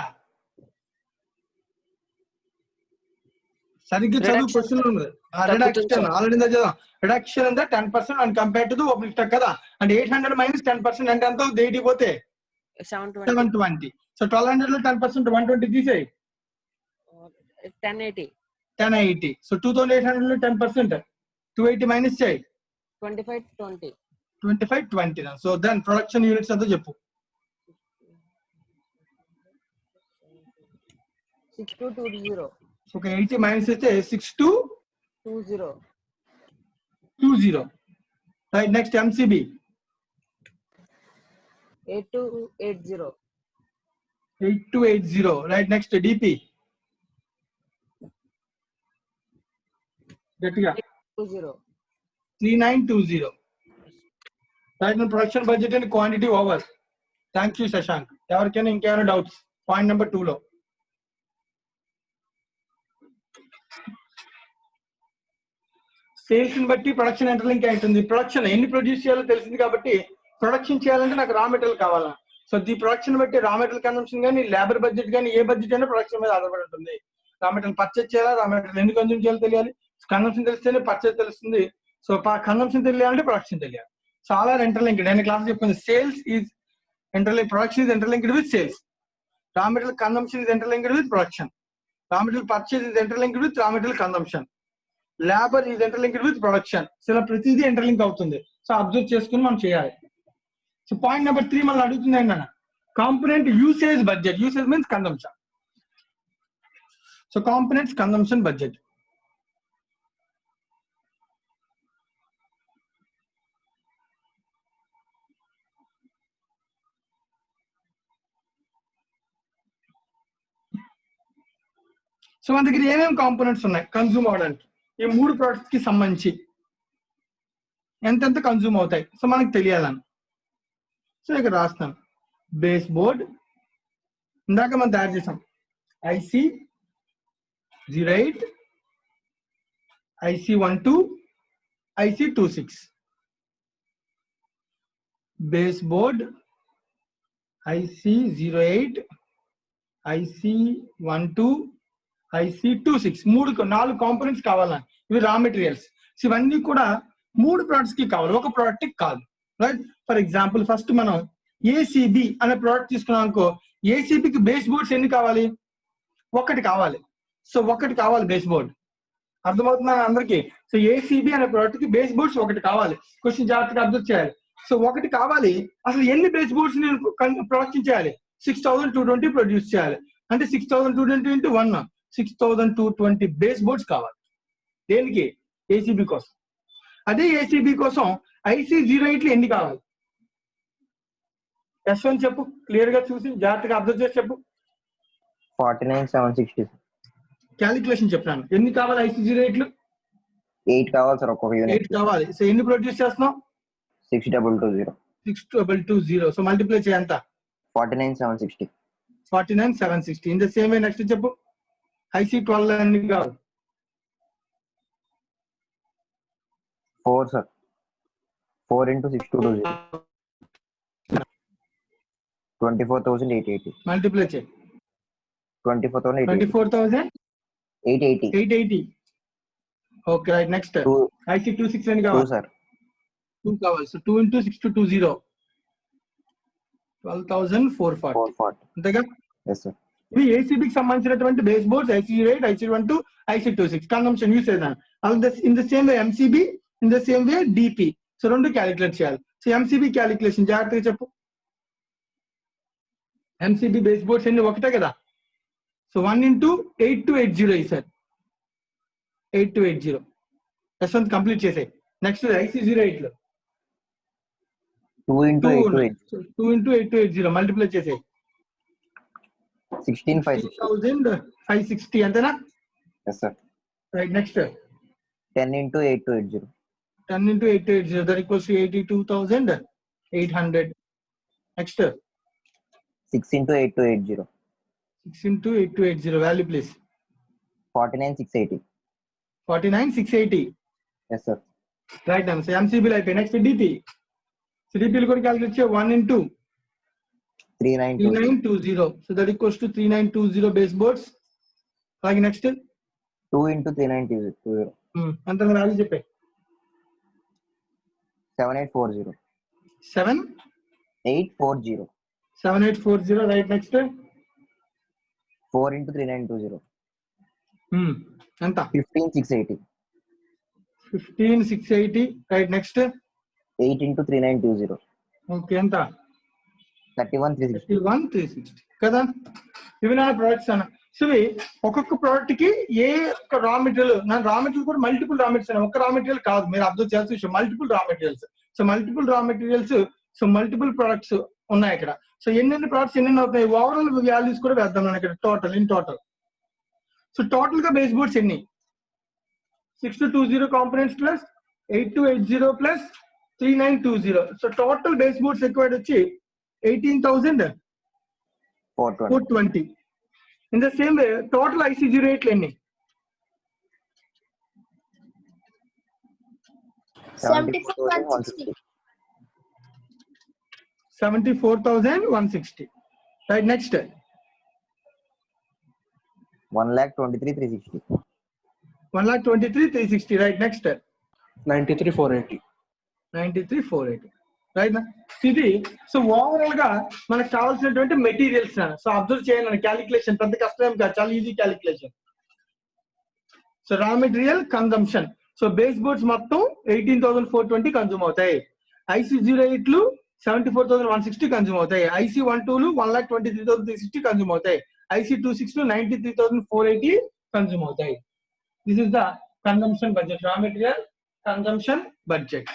[SPEAKER 1] సరిగ్గా చదువు,
[SPEAKER 4] Reduction,
[SPEAKER 1] క్వశ్చన్ ఉంది.
[SPEAKER 4] తగ్గుతుంది,
[SPEAKER 1] రిడక్షన్
[SPEAKER 4] sir.
[SPEAKER 1] ఆల్రెడీ చదువు. రిడక్షన్ అంటే 10% and compare to the opening stock కదా. అంటే 800 మైనస్ 10% అంటే ఎంత? 80 పోతే
[SPEAKER 4] 720.
[SPEAKER 1] 720. సో 1200 లో 10% 120 తీసేయి,
[SPEAKER 4] 1080.
[SPEAKER 1] 1080. సో 2800 లో 10% 280 మైనస్ చేయి,
[SPEAKER 4] 2520.
[SPEAKER 1] 2520. సో దెన్ ప్రొడక్షన్ యూనిట్స్ ఎంతో చెప్పు.
[SPEAKER 4] 6220.
[SPEAKER 1] ఒక 80 మైనస్ అయితే 6220.
[SPEAKER 4] 20.
[SPEAKER 1] Right. Next MCB
[SPEAKER 4] 8280.
[SPEAKER 1] 8280. Right. Next DP గట్టిగా
[SPEAKER 4] 20.
[SPEAKER 1] 3920. Right. Production budget and quantity over. Thank you Shashank. ఎవరికైనా ఇంకేమైనా డౌట్స్ పాయింట్ నెంబర్ 2 లో? సేల్స్ ని బట్టి ప్రొడక్షన్ ఇంటర్లింక్ అవుతుంది. ప్రొడక్షన్ ఎన్ని ప్రొడ్యూస్ చేయాలో తెలిసింది కాబట్టి ప్రొడక్షన్ చేయాలంటే నాకు రా మెటీరియల్ కావాలా. సో ది ప్రొడక్షన్ బట్టి రా మెటీరియల్ కన్సంప్షన్ కానీ, లేబర్ బడ్జెట్ కానీ, ఏ బడ్జెట్ అయినా ప్రొడక్షన్ మీద ఆధారపడి ఉంటుంది. రా మెటీరియల్ పర్చేజ్ చేయాలా, రా మెటీరియల్ ఎన్ని కన్సూమ్ చేయాలో తెలియాలి. కన్సంప్షన్ తెలిస్తేనే పర్చేజ్ తెలుస్తుంది. సో కన్సంప్షన్ తెలియాలంటే ప్రొడక్షన్ తెలియాలి. చాలా ఇంటర్లింక్డ్. నేను క్లాస్ చెప్పింది sales is interlink, production is interlinked with sales. Raw material consumption is interlinked with production. Raw material purchase is interlinked with raw material consumption. Labour is interlinked with production. So ఇలా ప్రతిదీ interlink అవుతుంది. So observe చేసుకుని మనం చేయాలి. So point number 3 మనం అడుగుతుంది ఏంటన్నా, component usage budget. Usage means consumption. So components consumption budget. So మన దగ్గర ఏమేమి కాంపోనెంట్స్ ఉన్నాయి కన్జ్యూమ్ అవడానికి? ఈ 3 ప్రొడక్ట్స్ కి సంబంధించి ఎంతెంత కన్జ్యూమ్ అవుతాయి సో మనకు తెలియాలని. సో ఇక్కడ రాస్తాను. బేస్ బోర్డ్ ఇందాక మనం తయారు చేసాం. IC08, IC12, IC26. Base board IC08, IC12, IC26. 4 components కావాలని. ఇవి రా మెటీరియల్స్. ఇవన్నీ కూడా 3 ప్రొడక్ట్స్ కి కావాలి, ఒక ప్రోడక్ట్ కి కాదు. రైట్. ఫర్ ఎగ్జాంపుల్ ఫస్ట్ మనం ఏసీబీ అనే ప్రోడక్ట్ తీసుకున్నాం అనుకో. ఏసీబీకి బేస్ బోర్డ్స్ ఎన్ని కావాలి? 1 కావాలి. సో 1 కావాలి బేస్ బోర్డ్. అర్థమవుతుందా అందరికి? సో ఏసీబీ అనే ప్రోడక్ట్ కి బేస్ బోర్డ్స్ 1 కావాలి. క్వశ్చన్ జాగ్రత్తగా అబ్జర్వ్ చేయాలి. సో 1 కావాలి. అసలు ఎన్ని బేస్ బోర్డ్స్ నేను ప్రొడక్షన్ చేయాలి? 6220 ప్రొడ్యూస్ చేయాలి. అంటే 6220 into 1 6220 బేస్ బోర్డ్స్ కావాలి. దేనికి? ఏసీబీ కోసం. అదే ఏసీబీ కోసం IC08 ఎన్ని కావాలి? S1 చెప్పు, క్లియర్ గా చూసి జాగ్రత్తగా అబ్జర్వ్ చేసి చెప్పు.
[SPEAKER 5] 49,760.
[SPEAKER 1] క్యాలిక్యులేషన్ చెప్పాను. ఎన్ని కావాలి IC08?
[SPEAKER 5] 8 కావాలి సార్ ఒక్కొక్క యూనిట్.
[SPEAKER 1] 8 కావాలి. సో ఎన్ని ప్రొడ్యూస్ చేస్తున్నాం?
[SPEAKER 5] 6220.
[SPEAKER 1] 6220. సో మల్టిప్లై చేయంత
[SPEAKER 5] 49,760.
[SPEAKER 1] 49,760. In the same way, next చెప్పు. IC12 అన్ని కాదు.
[SPEAKER 5] 4 sir. 4 into 6220. 24,880.
[SPEAKER 1] మల్టిప్లై చేయి.
[SPEAKER 5] 24,880.
[SPEAKER 1] 880. Okay right next. IC26 అని
[SPEAKER 5] 2
[SPEAKER 1] కావాలి.
[SPEAKER 5] sir.
[SPEAKER 1] 2 కావాలి. So 2 into 6220. 12,440.
[SPEAKER 5] 440.
[SPEAKER 1] అంతేగా?
[SPEAKER 5] Yes sir.
[SPEAKER 1] ఇవి ఏసీబీకి సంబంధించినటువంటి base boards IC8, IC12, IC26 consumption use చేద్దాం. In the same way MCB, in the same way DP. So రెండు క్యాలిక్యులేట్ చేయాలి. సో ఎంసీబీ క్యాలిక్యులేషన్ జాగ్రత్తగా చెప్పు. ఎంసీబీ బేస్ బోర్డ్స్ ఎన్ని? ఒకటే కదా. So 1 into 8280 sir. 8280 Yashwant complete చేసాయి. నెక్స్ట్ IC08 లో
[SPEAKER 5] 2 into 880.
[SPEAKER 1] 2 into 8280 మల్టిప్లై చేసాయి.
[SPEAKER 5] 16,560.
[SPEAKER 1] అంతేనా?
[SPEAKER 5] Yes sir.
[SPEAKER 1] Right next
[SPEAKER 5] 10 into 8280.
[SPEAKER 1] 10 into 880 that equals to 82,800. Next
[SPEAKER 5] 6 into 8280.
[SPEAKER 1] 6 into 8280 value please.
[SPEAKER 5] 49,680.
[SPEAKER 1] 49,680.
[SPEAKER 5] Yes sir.
[SPEAKER 1] Right now so MCB like next DP. So DP will calculate 1 into 3920. So that equals to 3920 baseboards. Like next
[SPEAKER 5] 2 into 3920.
[SPEAKER 1] అంత value చెప్పే.
[SPEAKER 5] 7840.
[SPEAKER 1] 7840.
[SPEAKER 5] 7840.
[SPEAKER 1] Right next
[SPEAKER 5] 4 into 3920.
[SPEAKER 1] ఎంత?
[SPEAKER 5] 15,680.
[SPEAKER 1] 15,680. Right next
[SPEAKER 5] 8 into 3920.
[SPEAKER 1] Okay ఎంత?
[SPEAKER 5] 31,360.
[SPEAKER 1] 31,360 కదా. ఇవి నా products అన్న. So ఇవి ఒక్కొక్క ప్రోడక్ట్ కి ఏ ఒక్క రా మెటీరియల్, నా రా మెటీరియల్ కూడా మల్టిపుల్ రా మెటీరియల్స్, ఒక్క రా మెటీరియల్ కాదు. మీరు అబ్జర్వ్ చేయాల్సిన విషయం మల్టిపుల్ రా మెటీరియల్స్. సో మల్టిపుల్ రా మెటీరియల్స్, సో మల్టిపుల్ ప్రొడక్ట్స్ ఉన్నాయి ఇక్కడ. సో ఎన్నెన్ని ప్రొడక్ట్స్ ఎన్నెన్ని అవుతాయి, ఓవరాల్ వాల్యూస్ కూడా వేద్దాం మనం ఇక్కడ. ఇన్ టోటల్ సో టోటల్ గా బేస్ బోర్డ్స్ ఎన్ని? 6220 components plus 8280 plus 3920. So total base boards required వచ్చి 18,420. In the same way, total IC08 ఎన్ని?
[SPEAKER 3] 74,160.
[SPEAKER 1] 74,160. Right, next.
[SPEAKER 5] 1,23,360.
[SPEAKER 1] 1,23,360. Right, next.
[SPEAKER 6] 93,480.
[SPEAKER 1] 93,480. Right నా. ఇది సో ఓవరాల్ గా మనకు కావాల్సినటువంటి మెటీరియల్స్. సో అబ్జర్వ్ చేయండి, క్యాలిక్యులేషన్ పెద్ద కష్టం కాదు, చాలా ఈజీ క్యాలిక్యులేషన్. సో రా material consumption. So base boards మొత్తం 18,420 కన్జ్యూమ్ అవుతాయి. IC08 74,160 కన్జ్యూమ్ అవుతాయి. IC12 1,23,360 కన్జ్యూమ్ అవుతాయి. IC26 93,480 కన్జ్యూమ్ అవుతాయి. This is the consumption budget, raw material consumption budget.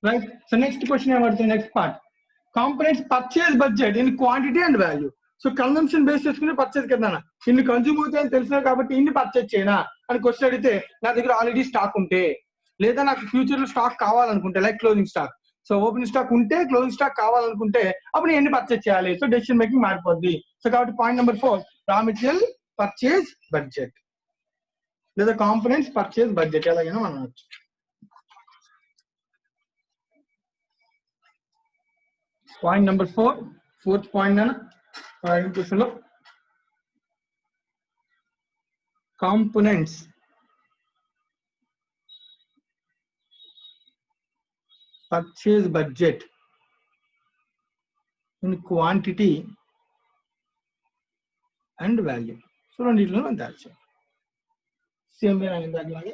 [SPEAKER 1] Right. So next question ఏమడుతుంది, next part components purchase budget in quantity and value. So consumption base చేసుకుని purchase కదా, ఇన్ని consume అవుతాయని తెలిసినా కాబట్టి ఇన్ని పర్చేస్ చేయనా అని క్వశ్చన్ అడిగితే నా దగ్గర ఆల్రెడీ స్టాక్ ఉంటే, లేదా నాకు ఫ్యూచర్ లో స్టాక్ కావాలనుకుంటే like closing stock. So open stock ఉంటే, క్లోజింగ్ స్టాక్ కావాలనుకుంటే అప్పుడు ఎన్ని పర్చేస్ చేయాలి. సో డెసిషన్ మేకింగ్ మారిపోద్ది. సో కాబట్టి point number 4 raw material purchase budget లేదా కాంపోనెంట్స్ పర్చేస్ బడ్జెట్ ఎలాగైనా మనం అనొచ్చు. Point number 4, fourth point na question lo components purchase budget in quantity and value. So రెండిట్లో మనం దాచే సేమ్ వే నేను దాగలాగే.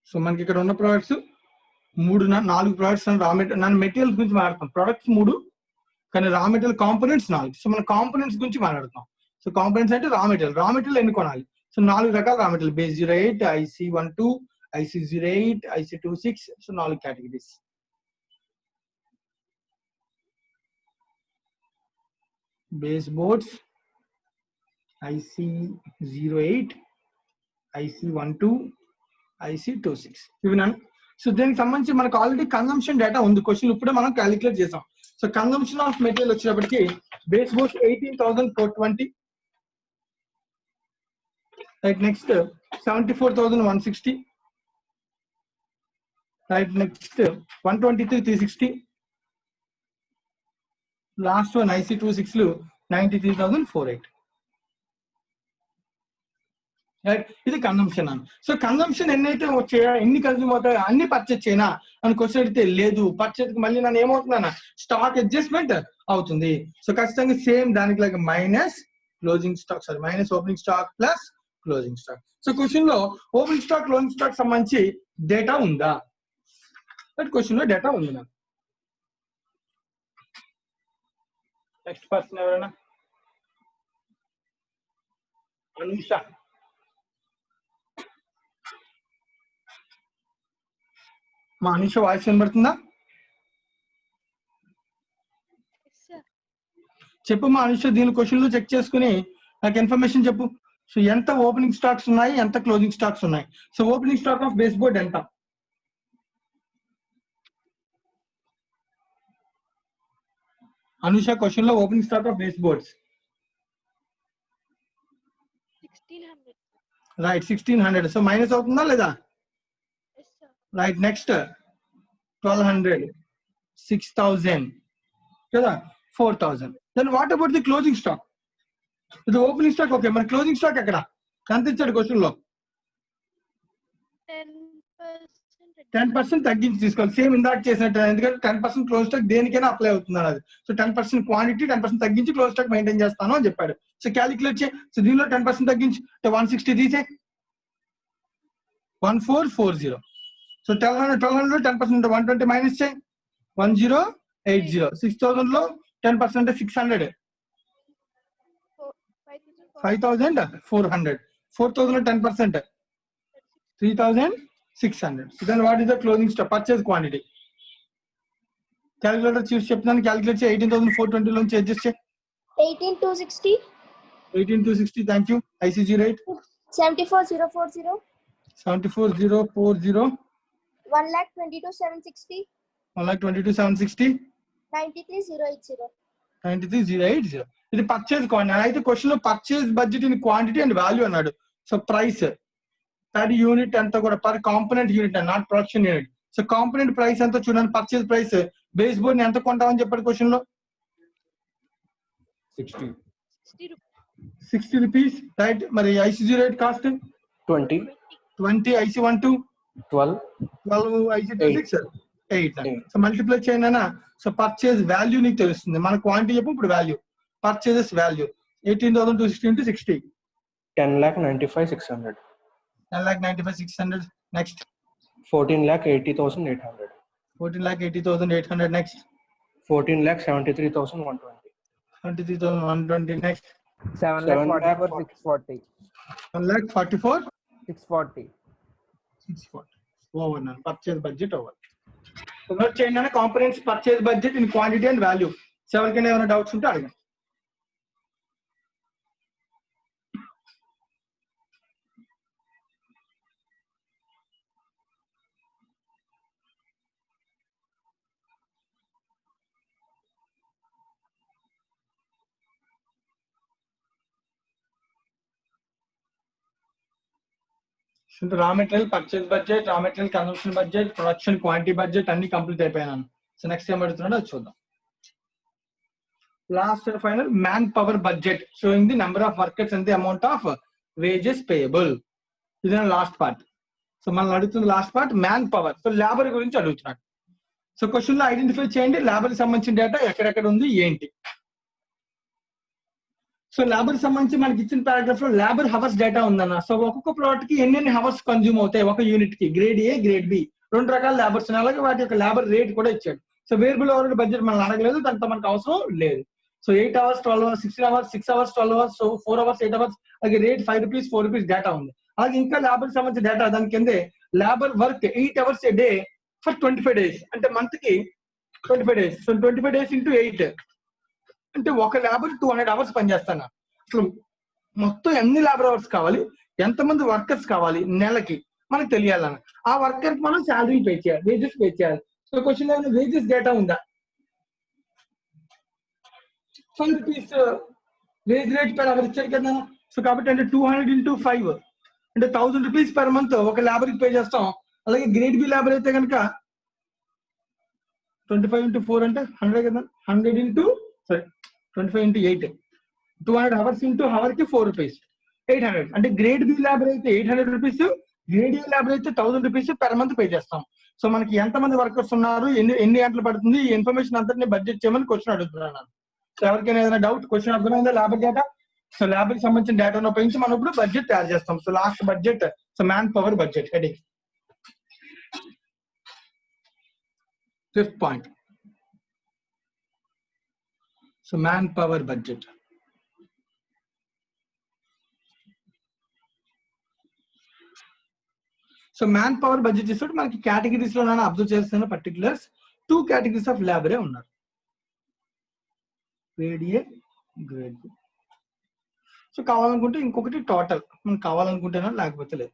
[SPEAKER 1] సో మనకి ఇక్కడ ఉన్న products 4 products raw material materials గురించి మాట్లాడతాం. ప్రొడక్ట్స్ 3 కానీ రా మెటీరియల్ కాంపోనెంట్స్ 4. సో మనం కాంపోనెంట్స్ గురించి మాట్లాడతాం. సో కాంపోనెంట్స్ అంటే రా మెటీరియల్ ఎన్ని కొనాలి. సో 4 రకాల raw material, base 08, IC12, IC08, IC26, so 4 categories. Baseboards, IC08, IC12, IC26. ఇవి నన్ను. సో దీనికి సంబంధించి మనకు ఆల్రెడీ కన్సంప్షన్ డేటా ఉంది, క్వశ్చన్ ఇప్పుడే మనం క్యాలిక్యులేట్ చేసాం. సో కన్సంప్షన్ ఆఫ్ మెటీరియల్ వచ్చేటప్పటికి base boards 18,420, right. Next 74,160, right. Next 123,360, last one IC26 93,480, right. ఇది కన్సంప్షన్ అని. సో కన్సంప్షన్ ఎన్నైతే వచ్చాయో, ఎన్ని కన్స్యూమ్ అవుతాయో అన్ని పర్చేజ్ చేయనా అని క్వశ్చన్ అడిగితే లేదు, పర్చేజ్ కి మళ్ళీ నన్ను ఏమవుతుందన్న స్టాక్ అడ్జస్ట్మెంట్ అవుతుంది. సో ఖచ్చితంగా సేమ్ దానికి లాగా minus closing stock, sorry minus opening stock plus closing stock. So question లో ఓపెనింగ్ స్టాక్ క్లోజింగ్ స్టాక్ సంబంధించి డేటా ఉందా? క్వశ్చన్ లో డేటా ఉంది. నాకు నెక్స్ట్ పర్సన్ ఎవరైనా? అనుష. మా అనుష వాయిస్ వినబడుతుందా? చెప్పు మా అనుష, దీని క్వశ్చన్ లో చెక్ చేసుకుని నాకు ఇన్ఫర్మేషన్ చెప్పు. సో ఎంత ఓపెనింగ్ స్టాక్స్ ఉన్నాయి, ఎంత క్లోజింగ్ స్టాక్స్ ఉన్నాయి? So opening stock of base board ఎంత? అనుష క్వశ్చన్ లో opening stock of base boards,
[SPEAKER 3] 1600.
[SPEAKER 1] Right. 1600. So minus అవుతుందా లేదా? రైట్. నెక్స్ట్ 1200, 6000 కదా, 4000. Then what about the closing stock? ఇది ఓపెనింగ్ స్టాక్, ఓకే. మరి క్లోజింగ్ స్టాక్ ఎక్కడ? ఎంత ఇచ్చాడు క్వశ్చన్ లో? 10% తగ్గించి తీసుకోవాలి, సేమ్ ఇందాక చేసినట్టు. ఎందుకంటే 10% క్లోజ్ స్టాక్ దేనికైనా అప్లై అవుతుంది అది. సో 10% క్వాంటిటీ 10% తగ్గించి క్లోజ్ స్టాక్ మెయింటైన్ చేస్తాను అని చెప్పాడు. సో క్యాలిక్యులేట్ చే. సో దీనిలో 10% తగ్గించి 160 తీసే 1440. సో 1200 10% 120 మైనస్ చేయి 1080. 6000 లో 10% అంటే 600, 5400. 4000 లో 10% 3600. So then what is the closing stock purchase quantity? Calculator చూసి చెప్తాను. క్యాలిక్యులేట్ చేయి. 18,420 లోంచి అడ్జస్ట్ చేయి.
[SPEAKER 3] 18260.
[SPEAKER 1] 18260. Thank you. IC08
[SPEAKER 3] 74040.
[SPEAKER 1] 74040.
[SPEAKER 3] 1,22,760.
[SPEAKER 1] 1,22,760.
[SPEAKER 3] 93,080.
[SPEAKER 1] 93,080. ఇది పర్చేజ్ క్వాంటిటీ. అయితే క్వశ్చన్ లో purchase budget in quantity and value అన్నాడు. సో ప్రైస్ పర్ యూనిట్ ఎంత కూడా, per component unit, not production unit. So component price ఎంత చూడండి. పర్చేజ్ ప్రైస్ బేస్ బోర్డ్ ఎంత కొంటామని చెప్పాడు క్వశ్చన్ లో? 60 రూపీస్, రైట్. మరి IC08 cost
[SPEAKER 6] 20,
[SPEAKER 1] 20, IC12
[SPEAKER 6] 12,
[SPEAKER 1] 12, IC26 8. So multiply చేయనా. సో పర్చేజ్ వాల్యూ నీకు తెలుస్తుంది. మన క్వాంటిటీ చెప్పు, ఇప్పుడు value, purchases value 18,260 into 60,
[SPEAKER 6] 10,95,600.
[SPEAKER 1] 10,95,600. Next
[SPEAKER 6] 14,80,800.
[SPEAKER 1] 14,80,800. Next
[SPEAKER 6] 14,73,120.
[SPEAKER 1] 23,120. Next
[SPEAKER 5] 7,44,640.
[SPEAKER 1] 1,44,640.
[SPEAKER 5] 640.
[SPEAKER 1] Over నన్ను పర్చేజ్ బడ్జెట్ ఓవర్. నోట్ చేయండి. Components purchase budget in quantity and value. ఎవరికైనా ఏమైనా డౌట్స్ ఉంటే అడగండి. Raw material purchase budget, raw material consumption budget, production quantity budget అన్ని complete అయిపోయాను. So next ఏం అడుగుతున్నాడో అది చూద్దాం. Last and final man power budget sowing the number of workers and the amount of wages payable. ఇది last part. So మనం అడుగుతుంది last part man power. So labour గురించి అడుగుతున్నాడు. సో క్వశ్చన్ లో ఐడెంటిఫై చేయండి లేబర్ కి సంబంధించిన డేటా ఎక్కడెక్కడ ఉంది ఏంటి. సో లేబర్ సంబంధించి మనకి ఇచ్చిన పారాగ్రాఫ్ లో లేబర్ హవర్స్ డేటా ఉందన్న. సో ఒక్కొక్క ప్లాట్ కి ఎన్ని హవర్స్ కన్జ్యూమ్ అవుతాయి ఒక యూనిట్ కి, గ్రేడ్ ఏ గ్రేడ్ బి, 2 రకాల లేబర్స్. అలాగే వాటి యొక్క లేబర్ రేట్ కూడా ఇచ్చాడు. సో వేరియబుల్ ఓవర్ బడ్జెట్ మనం అడగలేదు, దాంతో మనకు అవసరం లేదు. So 8 hours 12 hours 16 hours 6 hours 12 hours, so 4 hours 8 hours, అలాగే రేట్ 5 రూపీస్ 4 రూపీస్ డేటా ఉంది. అలాగే ఇంకా లేబర్ సంబంధించిన డేటా దాని కిందే labour work 8 hours a day for 25 days. అంటే మంత్ కి 25 days. సో 25 days into 8 అంటే ఒక లేబర్ 200 hours పనిచేస్తాను. అసలు మొత్తం ఎన్ని లేబర్ అవర్స్ కావాలి, ఎంతమంది వర్కర్స్ కావాలి నెలకి మనకు తెలియాలన్న. ఆ వర్కర్ మనం శాలరీ పే చేయాలి, వేజెస్ పే చేయాలి. సో క్వశ్చన్ ఏమైనా వేజెస్ డేటా ఉందా? 5 rupees wage rate per hour ఇచ్చారు కదా. సో కాబట్టి అంటే 200 into 5 అంటే 1000 rupees per month ఒక లేబర్ కి పే చేస్తాం. అలాగే గ్రేడ్ బి లేబర్ అయితే కనుక 25 into 4 అంటే 100 కదా. 100 into 25 into 8 200 hours into hour కి 4 rupees 800. అంటే గ్రేడ్ బి లేబర్ అయితే 800 rupees, గ్రేడ్ ఏ లేబర్ అయితే 1000 rupees per month పే చేస్తాం. సో మనకి ఎంతమంది వర్కర్స్ ఉన్నారు, ఎన్ని గంటలు పడుతుంది, ఈ ఇన్ఫర్మేషన్ అంతా బడ్జెట్ చేయమని క్వశ్చన్ అడుగుతున్నాను. సో ఎవరికైనా ఏదైనా డౌట్, క్వశ్చన్ అర్థమైందా? Labour data. సో లేబర్ కి సంబంధించిన డేటాను ఉపయోగించి మనం ఇప్పుడు బడ్జెట్ తయారు చేస్తాం. So last budget, so man power budget heading. 5th point. So man power budget. So man power budget చేస్తే మనకి కేటగిరీస్ లో అబ్జర్వ్ చేస్తున్న పర్టికులర్స్ 2 categories ఆఫ్ లేబరే ఉన్నారు. Grade A, grade B. So కావాలనుకుంటే ఇంకొకటి టోటల్, మనకు కావాలనుకుంటేనా లేకపోతే లేదు.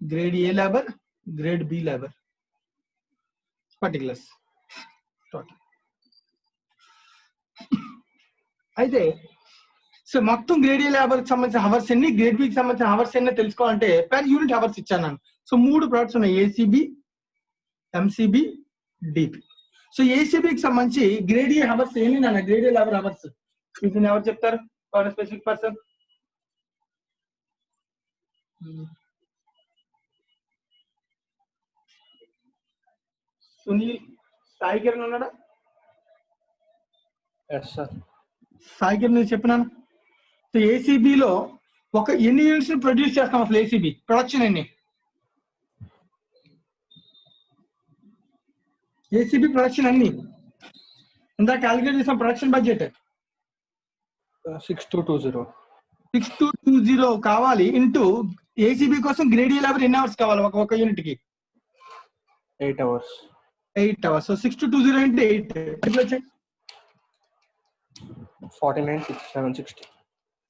[SPEAKER 1] Grade A labour, grade B labour particulars total. అయితే సో మొత్తం గ్రేడ్ ఏ లేబర్ కి సంబంధించిన హవర్స్ ఎన్ని, గ్రేడ్ బికి సంబంధించిన హవర్స్ ఎన్ని తెలుసుకోవాలంటే పర్ యూనిట్ హవర్స్ ఇచ్చాను నేను. సో 3 ప్రోడక్ట్స్ ఉన్నాయి, ఏసీబీ, ఎంసీబీ, డిపి. సో ఏసీబీకి సంబంధించి గ్రేడ్ ఏ హవర్స్ ఎన్ని నాన్న, గ్రేడ్ ఏ లేబర్ హవర్స్ ఇది ఎవరు చెప్తారు? Specific person. సునీల్, సాయి కిరణ్ ఉన్నాడా? సాయి కిరణ్ నేను చెప్పినాను. సో ఏసీబీలో ఒక ఎన్ని యూనిట్స్ ప్రొడ్యూస్ చేస్తాం అసలు? ఏసీబీ ప్రొడక్షన్ ఎన్ని? ఏసీబీ ప్రొడక్షన్ అన్ని ఇందా క్యాలిక్యులేట్ చేసాం. ప్రొడక్షన్ బడ్జెట్ 6220 కావాలి ఇంటూ ఏసీబీ కోసం గ్రేడ్ ఏ లేబర్ ఎన్ని అవర్స్ కావాలి ఒక యూనిట్ కి?
[SPEAKER 6] 8 hours.
[SPEAKER 1] 8 hours. సో 6220 అంటే 8
[SPEAKER 6] 49,760.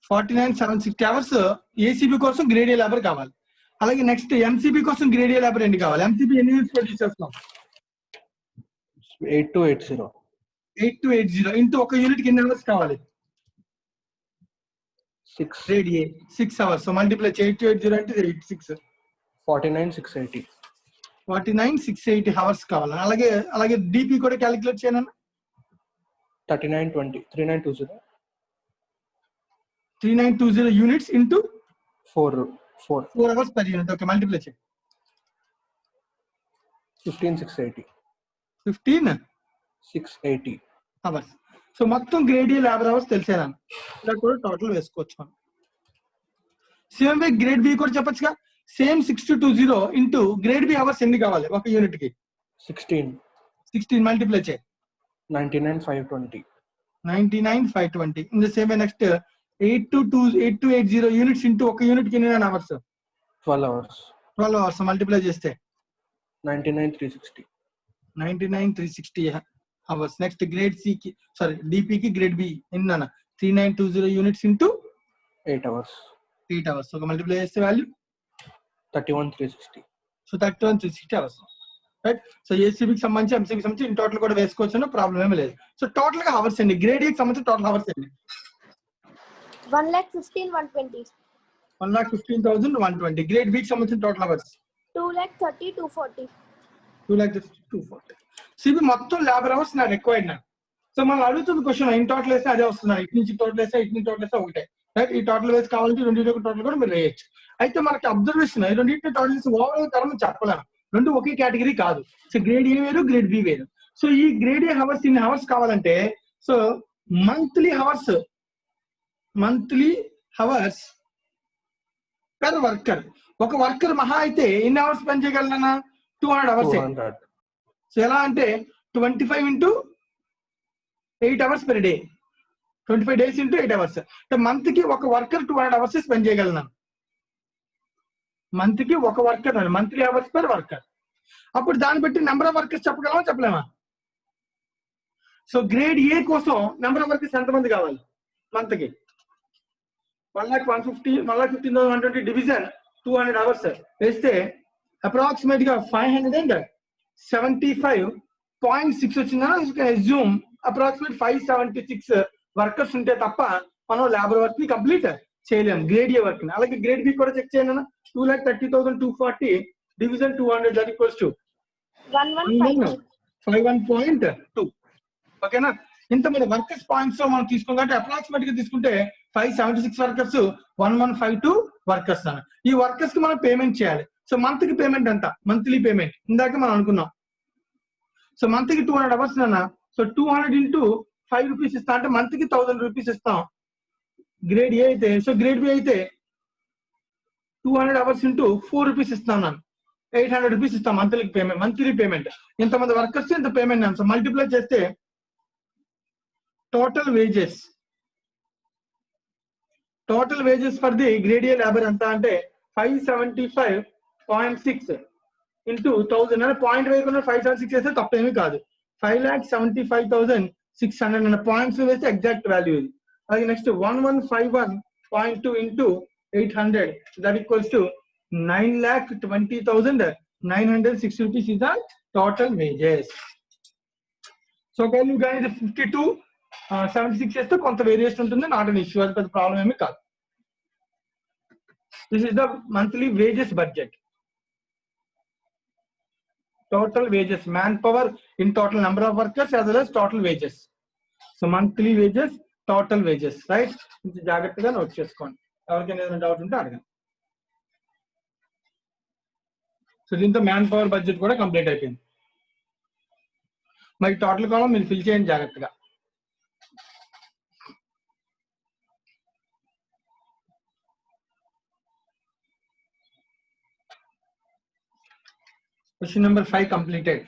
[SPEAKER 1] 49,760 hours ఏసీబీ కోసం గ్రేడ్ ఏ లేబర్ కావాలి. అలాగే నెక్స్ట్ ఎంసీబీ కోసం గ్రేడ్ ఏ లేబర్ ఎన్ని కావాలి? ఎంసీబీ ఎన్ని యూనిట్స్ ప్రొడ్యూస్ చేస్తాం? 8280 ఇంటూ ఒక యూనిట్ కి ఎన్ని అవర్స్ కావాలి?
[SPEAKER 6] 6.
[SPEAKER 1] Grade A 6 hours. So multiply 8280 అంటే 86
[SPEAKER 6] 49,680.
[SPEAKER 1] 49,680 అవర్స్ కావాలి. అలాగే డిపి కూడా క్యాలిక్యులేట్ చేయను. 3920 units into
[SPEAKER 6] 4
[SPEAKER 1] hours per unit. Okay, multiply చేయి.
[SPEAKER 6] 15,680.
[SPEAKER 1] 15,680 అవర్స్. సో మొత్తం గ్రేడ్ ఏ లేబర్ అవర్స్ తెలిసేదాన్ని ఇలా కూడా టోటల్ వేసుకోవచ్చు మనం. సేమ్ వే గ్రేడ్ బి కూడా చెప్పొచ్చుగా. Same 6220 into grade B hours ఎన్ని కావాలి ఒక యూనిట్ కి? 16 మల్టిప్లై చేయి.
[SPEAKER 6] 99,520.
[SPEAKER 1] 99,520. In the same way next 8280 units into ఒక యూనిట్ కి ఎన్ని అవర్స్?
[SPEAKER 6] 12 hours.
[SPEAKER 1] 12 hours మల్టిప్లై చేస్తే
[SPEAKER 6] 99,360.
[SPEAKER 1] 99,360 అవర్స్. నెక్స్ట్ గ్రేడ్ సి కి, సారీ డిపి కి గ్రేడ్ బి ఎన్ని? 3920 యూనిట్స్ ఇంటూ
[SPEAKER 6] 8 hours.
[SPEAKER 1] 8 hours. ఒక మల్టిప్లై చేస్తే value
[SPEAKER 6] 31,360.
[SPEAKER 1] So 31,360 hours. Right. So ఏసీబీకి సంబంధించి ఎంసీబీకి సంబంధించి ఇన్ టోటల్ కూడా వేసుకోవచ్చు, ప్రాబ్లం ఏమీ లేదు. సో టోటల్ గా అవర్స్ ఎన్ని? గ్రేడ్ ఏకి సంబంధించి టోటల్ అవర్స్ ఎన్ని?
[SPEAKER 3] 1,15,120.
[SPEAKER 1] 1,15,120. గ్రేడ్ బికి సంబంధించిన టోటల్ అవర్స్
[SPEAKER 3] 2,30,240.
[SPEAKER 1] 2,30,240. సిబి మొత్తం లేబర్ అవర్స్ నా రిక్వైర్డ్ నా. సో మనం అడుగుతుంది క్వశ్చన్ ఇన్ టోటల్ వేస్తే అదే వస్తున్నారు. ఇటు నుంచి టోటల్ వేస్తే ఇటు నుంచి టోటల్ వేస్తే ఒకటే. రైట్. ఈ టోటల్ వేసి కావాలంటే రెండింటి టోటల్ కూడా మీరు వేయచ్చు. అయితే మనకి అబ్జర్వేషన్ ఈ రెండింటి టోటల్ వేసి ఓవరాల్ తరం చెప్పలేము, రెండు ఒకే కేటగిరీ కాదు. సో గ్రేడ్ ఏ వేరు, గ్రేడ్ బి వేరు. సో ఈ గ్రేడ్ ఏ హవర్స్ ఇన్ని హవర్స్ కావాలంటే so monthly hours per worker. ఒక వర్కర్ మహా అయితే ఎన్ని అవర్స్ పని చేయగలనా? 200 అవర్స్. సో ఎలా అంటే 25 into 8 hours per day, 25 days into 8 hours. అంటే మంత్ కి ఒక వర్కర్ 200 అవర్స్ స్పెండ్ చేయగలను. మంత్ కి ఒక వర్కర్ అని, మంత్లీ అవర్స్ పర్ వర్కర్. అప్పుడు దాన్ని బట్టి నెంబర్ ఆఫ్ వర్కర్స్ చెప్పగలమా చెప్పలేమా? సో గ్రేడ్ ఏ కోసం నెంబర్ ఆఫ్ వర్కర్స్ ఎంతమంది కావాలి మంత్ కి? 1,15,120 డివిజన్ 200 అవర్స్ వేస్తే అప్రాక్సిమేట్ గా 575.6 వచ్చిందా? అజ్యూమ్ అప్రాక్సిమేట్ 576 వర్కర్స్ ఉంటే తప్ప మనం లేబర్ వర్క్ ని కంప్లీట్ చేయలేము, గ్రేడ్ ఏ వర్క్ ని. అలాగే గ్రేడ్ బి కూడా చెక్ చేయండి అన్న. 2,30,240 డివిజన్ 200 దట్ ఈక్వల్స్ టు 51.2. ఓకేనా? ఇంతమంది వర్కర్స్ పాయింట్స్ లో మనం తీసుకున్నాం కాబట్టి అప్రాక్సిమేట్ గా తీసుకుంటే 576 వర్కర్స్ 1152 వర్కర్స్ అన్న. ఈ వర్కర్స్ కి మనం పేమెంట్ చేయాలి. సో మంత్ కి పేమెంట్ ఎంత? మంత్లీ పేమెంట్ ఇందాక మనం అనుకున్నాం. సో మంత్ కి 200 అవర్స్ అన్న. సో 200 ఇంటూ 5 రూపీస్ ఇస్తా అంటే మంత్ కి 1000 రూపీస్ ఇస్తాం గ్రేడ్ ఏ అయితే. సో గ్రేడ్ బి అయితే 200 అవర్స్ ఇంటూ 4 రూపీస్ ఇస్తాం నన్ను, 800 రూపీస్ ఇస్తాం మంత్లీ పేమెంట్. మంత్లీ పేమెంట్ ఇంతమంది వర్కర్స్ ఇంత పేమెంట్ అన్న. సో మల్టిప్లై చేస్తే total wages for the grade A labour ఎంత అంటే 575.6 ఇంటూ 1000 అని పాయింట్ వేయకుండా 576 వేస్తే తప్పేమీ కాదు. 5,75,600 అనే పాయింట్స్ వేస్తే ఎగ్జాక్ట్ వాల్యూ ఇది. అలాగే next 1151.2 into 800 that equals to 9,20,960 rupees is the total wages. So ఒకవేళ నువ్వు కానీ 5276 చేస్తే కొంత వేరియేషన్ ఉంటుంది, నాట్ అన్ ఇష్యూ, అది పెద్ద ప్రాబ్లం ఏమి కాదు. This is the monthly wages budget. Total wages, man power in total number of workers as well as total wages. So monthly wages, total wages, right? జాగ్రత్తగా note చేసుకోండి, ఎవరికైనా ఏదైనా doubt ఉంటే అడగండి. సో దీంతో మ్యాన్ పవర్ బడ్జెట్ కూడా complete అయిపోయింది. మరి టోటల్ కాలం మీరు ఫిల్ చేయండి జాగ్రత్తగా. Question number 5 completed.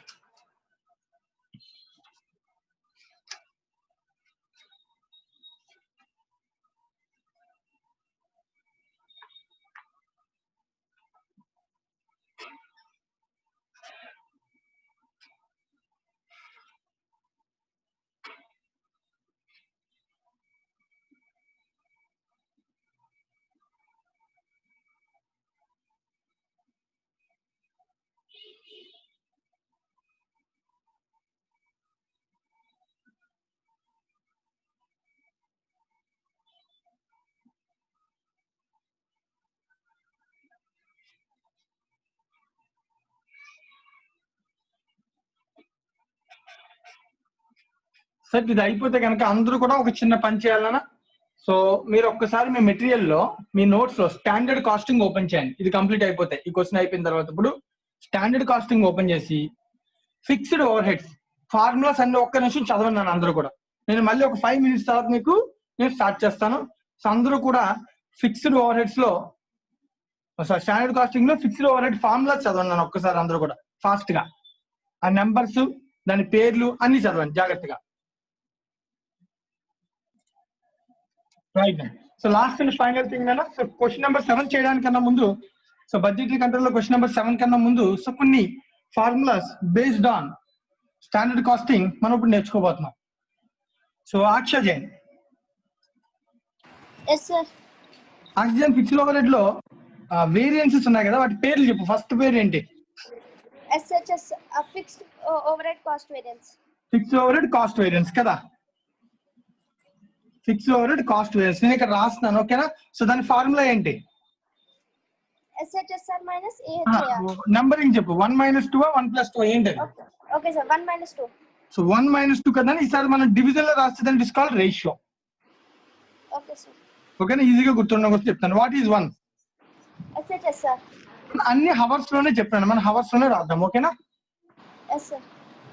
[SPEAKER 1] సార్ ఇది అయిపోతే కనుక అందరూ కూడా ఒక చిన్న పని చేయాలన్నా. సో మీరు ఒక్కసారి మీ మెటీరియల్ లో మీ నోట్స్ లో స్టాండర్డ్ కాస్టింగ్ ఓపెన్ చేయండి. ఇది కంప్లీట్ అయిపోతే ఈ క్వశ్చన్ అయిపోయిన తర్వాత ఇప్పుడు స్టాండర్డ్ కాస్టింగ్ ఓపెన్ చేసి ఫిక్స్డ్ ఓవర్ హెడ్స్ ఫార్ములాస్ అన్ని ఒక్క నిమిషం చదవన్నాను అందరూ కూడా. నేను మళ్ళీ ఒక 5 minutes తర్వాత మీకు నేను స్టార్ట్ చేస్తాను. సో అందరూ కూడా ఫిక్స్డ్ ఓవర్ హెడ్స్ లో స్టాండర్డ్ కాస్టింగ్ లో ఫిక్స్డ్ ఓవర్ హెడ్ ఫార్ములాస్ చదవన్నాను ఒక్కసారి అందరూ కూడా ఫాస్ట్ గా. ఆ నెంబర్స్, దాని పేర్లు అన్ని చదవండి జాగ్రత్తగా. Right. So last and final thing అన్న, సో క్వశ్చన్ నెంబర్ 7 చేయడానికన్నా ముందు, సో బడ్జెటరీ కంట్రోల్ లో క్వశ్చన్ నెంబర్ 7 కన్నా ముందు సో కొన్ని formulas based on standard costing మనం ఇప్పుడు నేర్చుకోబోతున్నాం. So Aksha Jain,
[SPEAKER 3] Yes, sir.
[SPEAKER 1] ఆక్సిజన్ ఫిక్స్డ్ ఓవర్ హెడ్ లో వేరియంసెస్ ఉన్నాయి కదా, వాటి పేర్లు చెప్పు. ఫస్ట్ పేరు ఏంటి?
[SPEAKER 3] SHS, fixed overhead cost variance.
[SPEAKER 1] Fixed overhead cost variance కదా, fixed overhead cost variance నేను ఇక్కడ రాస్తున్నాను. ఓకేనా? సో దాని ఫార్ములా ఏంటి?
[SPEAKER 3] SHSR minus AHR.
[SPEAKER 1] నంబరింగ్ చెప్పు. 1 - 2 1 + 2 ఏంటి?
[SPEAKER 3] Okay, sir. 1 - 2.
[SPEAKER 1] సో 1 - 2 కదా, ఈసారి మనం డివిజన్ లో రాస్తే it is called ratio.
[SPEAKER 3] Okay, sir.
[SPEAKER 1] ఓకేనా? ఈజీగా గుర్తుండ కోసం చెప్తాను. What is 1?
[SPEAKER 3] SHSR.
[SPEAKER 1] అన్ని హవర్స్ లోనే చెప్పాను, మన హవర్స్ లోనే రాద్దాం. ఓకేనా?
[SPEAKER 3] Yes, sir.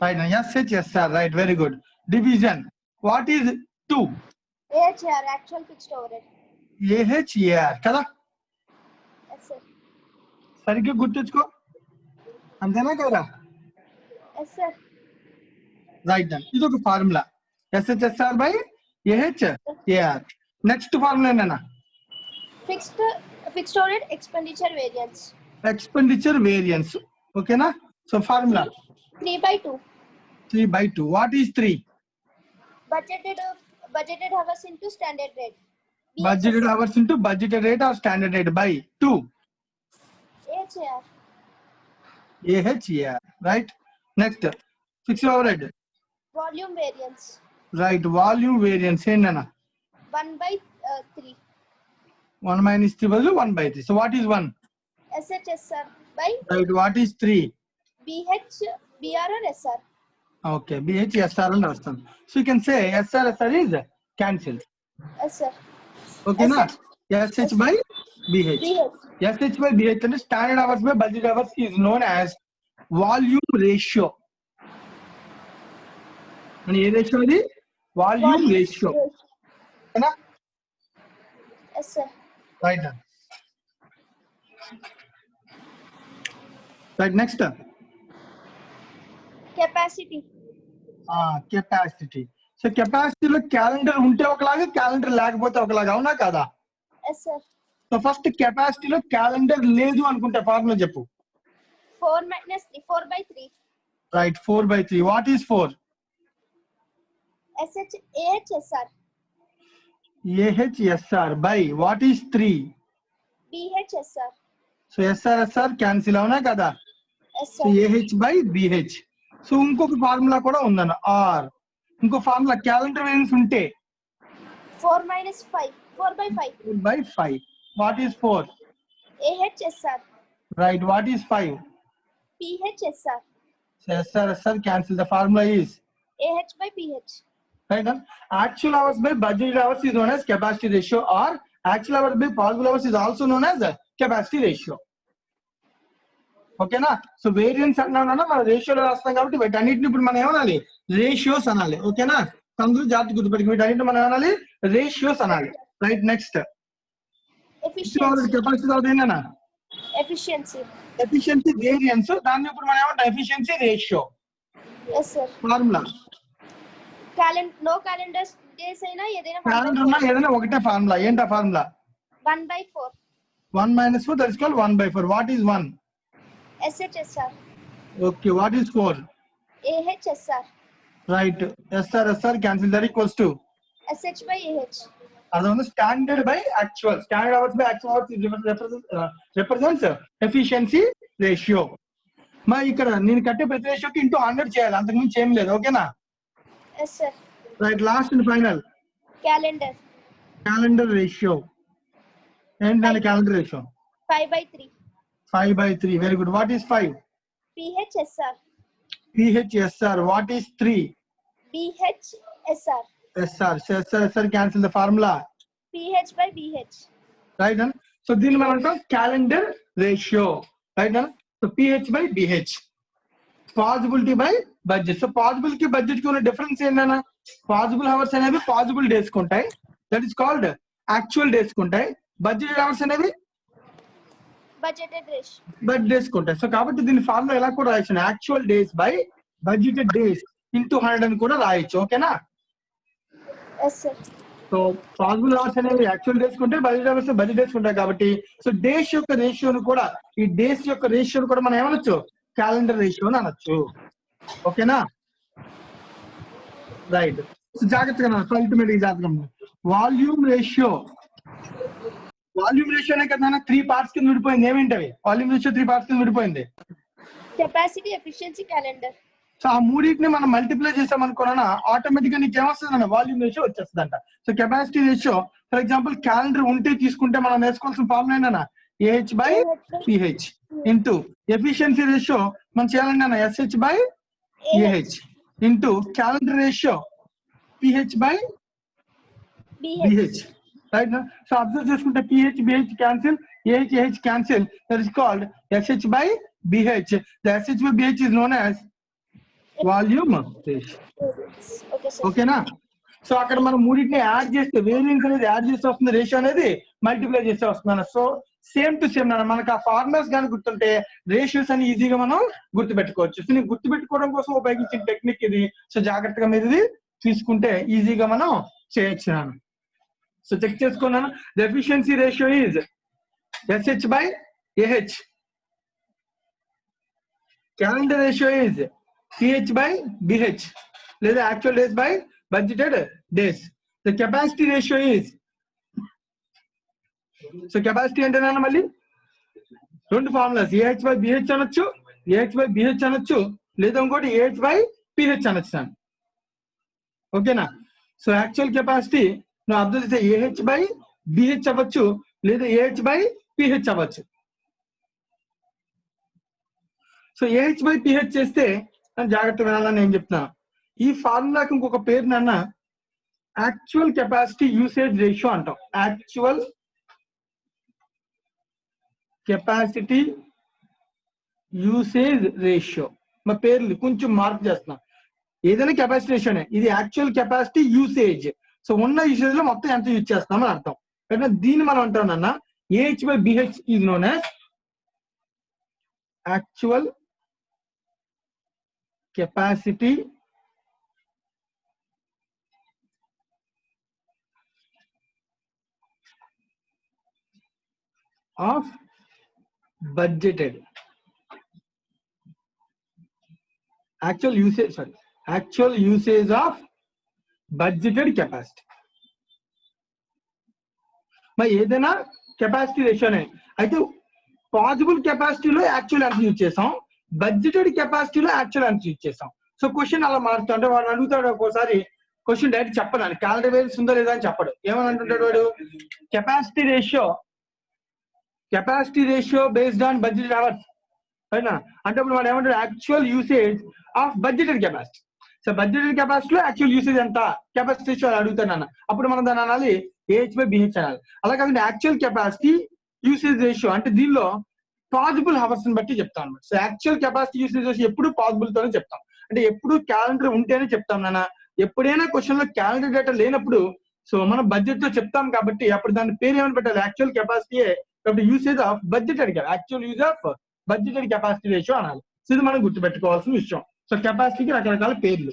[SPEAKER 1] Right. SHSR, right, very good. Division, what is 2?
[SPEAKER 3] AHR, actual fixed overhead.
[SPEAKER 1] AHAR కదా,
[SPEAKER 3] Yes, sir.
[SPEAKER 1] సరిగ్గా గుర్తుంచుకో. అంతేనా కదా?
[SPEAKER 3] Yes, sir.
[SPEAKER 1] Right done. ఇది ఒక formula, SHSR by AHAR. Next formula ఏంటన్నా?
[SPEAKER 3] Fixed overhead expenditure variance.
[SPEAKER 1] expenditure variance. Okay na? So formula
[SPEAKER 3] 3/2.
[SPEAKER 1] 3/2. What is 3?
[SPEAKER 3] Budgeted hours into standard rate.
[SPEAKER 1] Budgeted hours into budgeted rate or standard rate by 2.
[SPEAKER 3] AHR.
[SPEAKER 1] AHER, right? Next, fixed overhead.
[SPEAKER 3] Volume variance.
[SPEAKER 1] Right, volume variance.
[SPEAKER 3] 1/3.
[SPEAKER 1] 1 minus 3 value 1/3. So what is 1?
[SPEAKER 3] SHSR by
[SPEAKER 1] Right, what is 3?
[SPEAKER 3] BH, BR or SR.
[SPEAKER 1] Okay, BHSR and Rastan. So you can say SR is cancelled.
[SPEAKER 3] SR.
[SPEAKER 1] Okay, na?
[SPEAKER 3] SH.
[SPEAKER 1] SH by BH. SH by BH and standard hours by budget hours is known as volume ratio. And a ratio is volume ratio. Okay, na?
[SPEAKER 3] SR.
[SPEAKER 1] Right now. Right, next.
[SPEAKER 3] Capacity.
[SPEAKER 1] Capacity. So capacity లో calendar ఉంటే ఒకలాగా calendar లేకపోతే ఒకలాగా అవునా కదా?
[SPEAKER 3] SR.
[SPEAKER 1] So first కెపాసిటీలో calendar లేదు అనుకుంటే formula చెప్పు.
[SPEAKER 3] 4 minus 3. 4/3.
[SPEAKER 1] Right 4/3. What is 4?
[SPEAKER 3] AHSR.
[SPEAKER 1] AHSR by what is 3?
[SPEAKER 3] BHSR.
[SPEAKER 1] So SR cancel అవునా కదా? So
[SPEAKER 3] SR.
[SPEAKER 1] AH by BH. So ఇంకొక ఫార్ములా కూడా ఉందన్న ఆర్. ఇంకో ఫార్ములా క్యాలెండర్ వేరియన్స్ ఉంటే
[SPEAKER 3] 4 minus 5. 4/5.
[SPEAKER 1] 4/5. What is 4?
[SPEAKER 3] AHSR.
[SPEAKER 1] Right what is 5?
[SPEAKER 3] PHSR.
[SPEAKER 1] So SR cancel. The formula is
[SPEAKER 3] AH by PH.
[SPEAKER 1] right. Actual hours by budgeted hours is known as capacity ratio, or actual hours by possible hours is also known as capacity ratio. Okay na? So variance అన్నానా మన రేషియోలో రాస్తాం కాబట్టి వీటన్నిటిని ఇప్పుడు మనం ఏమనాలి? Ratios అనాలి. ఓకేనా? అందరూ జాగ్రత్తగా గుర్తుపెట్టుకుని వీటన్నిటిని మనం ఏమనాలి? రేషియోస్ అనాలి. Right next.
[SPEAKER 3] Efficiency.
[SPEAKER 1] కెపాసిటీ తర్వాత ఏంటన్నా?
[SPEAKER 3] Efficiency.
[SPEAKER 1] Efficiency variance. దాన్ని ఇప్పుడు మనం ఏమంటాం? Efficiency ratio.
[SPEAKER 3] Yes sir.
[SPEAKER 1] Formula
[SPEAKER 3] No calendar days అయినా ఏదైనా
[SPEAKER 1] క్యాలెండర్ ఉన్నా ఏదైనా ఒకటే ఫార్ములా. ఏంటా formula?
[SPEAKER 3] 1/4.
[SPEAKER 1] 1 minus 4, that is called 1/4. What is 1?
[SPEAKER 3] SHSR.
[SPEAKER 1] Okay, what is 4?
[SPEAKER 3] AHSR.
[SPEAKER 1] Right, SR cancel. That equals to
[SPEAKER 3] SH by AH.
[SPEAKER 1] that's standard by actual. Standard hours by actual hours represents efficiency ratio. మా ఇక్కడ నేను కట్టే ప్రతి రేషియోకి into 100 చేయాలి, అంతకు మించి ఏం లేదు. ఓకేనా?
[SPEAKER 3] Yes sir.
[SPEAKER 1] Right, last and final
[SPEAKER 3] Calendar.
[SPEAKER 1] Calendar ratio. ఏంటంటే calendar ratio
[SPEAKER 3] 5/3.
[SPEAKER 1] 5/3. Very good. What is 5?
[SPEAKER 3] PHSR.
[SPEAKER 1] PHSR. What is 3?
[SPEAKER 3] BHSR.
[SPEAKER 1] SR cancel the formula.
[SPEAKER 3] PH by BH.
[SPEAKER 1] Right then? So దీన్ని మనం అంటాం calendar ratio. Right then? So PH by BH. Possibility by budget. So possible కి budget కి ఉన్న difference ఏంటన్నా? Possible hours అనేవి possible days ఉంటాయి, that is called actual days ఉంటాయి. బడ్జెటెడ్ అవర్స్ అనేవి
[SPEAKER 3] Budgeted ratio.
[SPEAKER 1] బడ్ డేస్ ఉంటాయి. సో కాబట్టి దీని ఫార్ములా ఎలా కూడా రాయొచ్చు? Actual days by budgeted days into 100 అని కూడా రాయొచ్చు. ఓకేనా?
[SPEAKER 3] Yes sir.
[SPEAKER 1] So possible hours అనేవి యాక్చువల్ డేస్ ఉంటాయి, బడ్జెట్ అవర్స్ బడ్జెట్ డేస్ ఉంటాయి. కాబట్టి సో డేస్ యొక్క రేషియోను కూడా, ఈ డేస్ యొక్క రేషియోను కూడా మనం ఏమనొచ్చు? క్యాలెండర్ రేషియో అని అనొచ్చు. ఓకేనా? రైట్. సో జాగ్రత్తగా అల్టిమేట్ జాగ్రత్తగా వాల్యూమ్ రేషియో. వాల్యూమ్ రేషియోనే కదా 3 పార్ట్స్ కింద విడిపోయింది. ఏమేంటవి? వాల్యూమ్ రేషియో 3 పార్ట్స్ కింద విడిపోయింది.
[SPEAKER 3] Capacity, efficiency, calendar.
[SPEAKER 1] సో ఆ మూడింటిని మనం మల్టిప్లై చేసాం అనుకున్నా ఆటోమేటిక్ గా నీకు ఏమొస్తుంది అన్న? వాల్యూమ్ రేషియో వచ్చేస్తుందంట. So capacity ratio for example calendar ఉంటే తీసుకుంటే మనం నేర్చుకోవాల్సిన ఫార్ములా ఏంటన్నా? AH by PH into efficiency ratio మనం చేయాలండి అన్న SH by AH into calendar ratio PH by BH. Right. So observe చేసుకుంటే PH BH cancel, AH cancel, that is called SH by BH. The SH by BH is known as volume ratio.
[SPEAKER 3] Okay sir.
[SPEAKER 1] ఓకేనా? So అక్కడ మనం మూడింటిని add చేస్తే variance అనేది add చేస్తే వస్తుంది, ratio అనేది మల్టిప్లై చేస్తే వస్తుంది. సో సేమ్ టు సేమ్ మనకు ఆ ఫార్ములాస్ కానీ గుర్తుంటే రేషియోస్ అని ఈజీగా మనం గుర్తుపెట్టుకోవచ్చు. సో నీకు గుర్తుపెట్టుకోవడం కోసం ఉపయోగించిన టెక్నిక్ ఇది. సో జాగ్రత్తగా మీరు ఇది తీసుకుంటే ఈజీగా మనం చేయొచ్చు. సో చెక్ చేసుకున్నాను. The efficiency ratio is SH by AH Calendar ratio is PH by BH. Let the actual days by budgeted days. The capacity ratio is, so capacity అంటే నాన్న మళ్ళీ రెండు ఫార్ములాస్ ఏహెచ్ బై బిహెచ్ అనొచ్చు, AH by BH అనొచ్చు, లేదా ఇంకోటి AH by pH అనొచ్చు నాన్న. ఓకేనా? సో యాక్చువల్ కెపాసిటీ నువ్వు అబ్జర్వ్ చేస్తే ఏహెచ్ బై బిహెచ్ అవ్వచ్చు, లేదా ఏహెచ్ బై పిహెచ్ అవ్వచ్చు. సో ఏహెచ్ బై పిహెచ్ చేస్తే జాగ్రత్త వినాలని నేను చెప్తున్నాను. ఈ ఫార్ములాకి ఇంకొక పేరు నాన్న యాక్చువల్ కెపాసిటీ యూసేజ్ రేషియో అంటాం. Actual capacity usage ratio. మా పేర్లు కొంచెం మార్క్ చేస్తున్నాం. ఏదైనా కెపాసిటీ రేషియోనే, ఇది యాక్చువల్ కెపాసిటీ యూసేజ్. సో ఉన్న యూసేజ్ లో మొత్తం ఎంత యూజ్ చేస్తామని అర్థం. అంటే దీన్ని మనం అంటాం నాన్న AH by BH is known as actual capacity of budgeted actual usage of budgeted capacity. మరి ఏదైనా కెపాసిటీ రేషియోనే అయితే పాసిబుల్ కెపాసిటీలో యాక్చువల్ ఎంత యూజ్ చేసాం, బడ్జెటెడ్ కెపాసిటీలో యాక్చువల్ ఎంత యూజ్ చేసాం. సో క్వశ్చన్ అలా మారుతా అంటే వాడు అడుగుతాడు ఒక్కోసారి క్వశ్చన్ డైరెక్ట్ చెప్పడాను క్యాలెండర్ వేల్స్ ఉందా లేదా అని చెప్పడు. ఏమని అంటుంటాడు వాడు, capacity ratio based on budgeted hours అయినా అంటే ఇప్పుడు వాడు ఏమంటాడు actual usage of budgeted capacity. So budgeted కెపాసిటీలో యాక్చువల్ యూసేజ్ ఎంత కెపాసిటీ రేషియో అడుగుతాను. అప్పుడు మనం దాన్ని అనాలి ఏహెచ్ బై బిహెచ్ అనాలి. అలా కాకుండా యాక్చువల్ కెపాసిటీ యూసేజ్ రేషియో అంటే దీనిలో పాసిబుల్ హవర్స్ ని బట్టి చెప్తాం అనమాట. So actual capacity usage ratio ఎప్పుడు పాసిబుల్ తోనే చెప్తాం. అంటే ఎప్పుడు క్యాలెండర్ ఉంటేనే చెప్తాం నాన్న. ఎప్పుడైనా క్వశ్చన్ లో క్యాలెండర్ డేటా లేనప్పుడు సో మనం బడ్జెట్ లో చెప్తాం కాబట్టి అప్పుడు దాని పేరు ఏమని పెట్టాలి, యాక్చువల్ కెపాసిటీ కాబట్టి usage of budgeted actual use of budgeted capacity ratio అనాలి. సో ఇది మనం గుర్తుపెట్టుకోవాల్సిన విషయం. సో కెపాసిటీకి రకరకాల పేర్లు.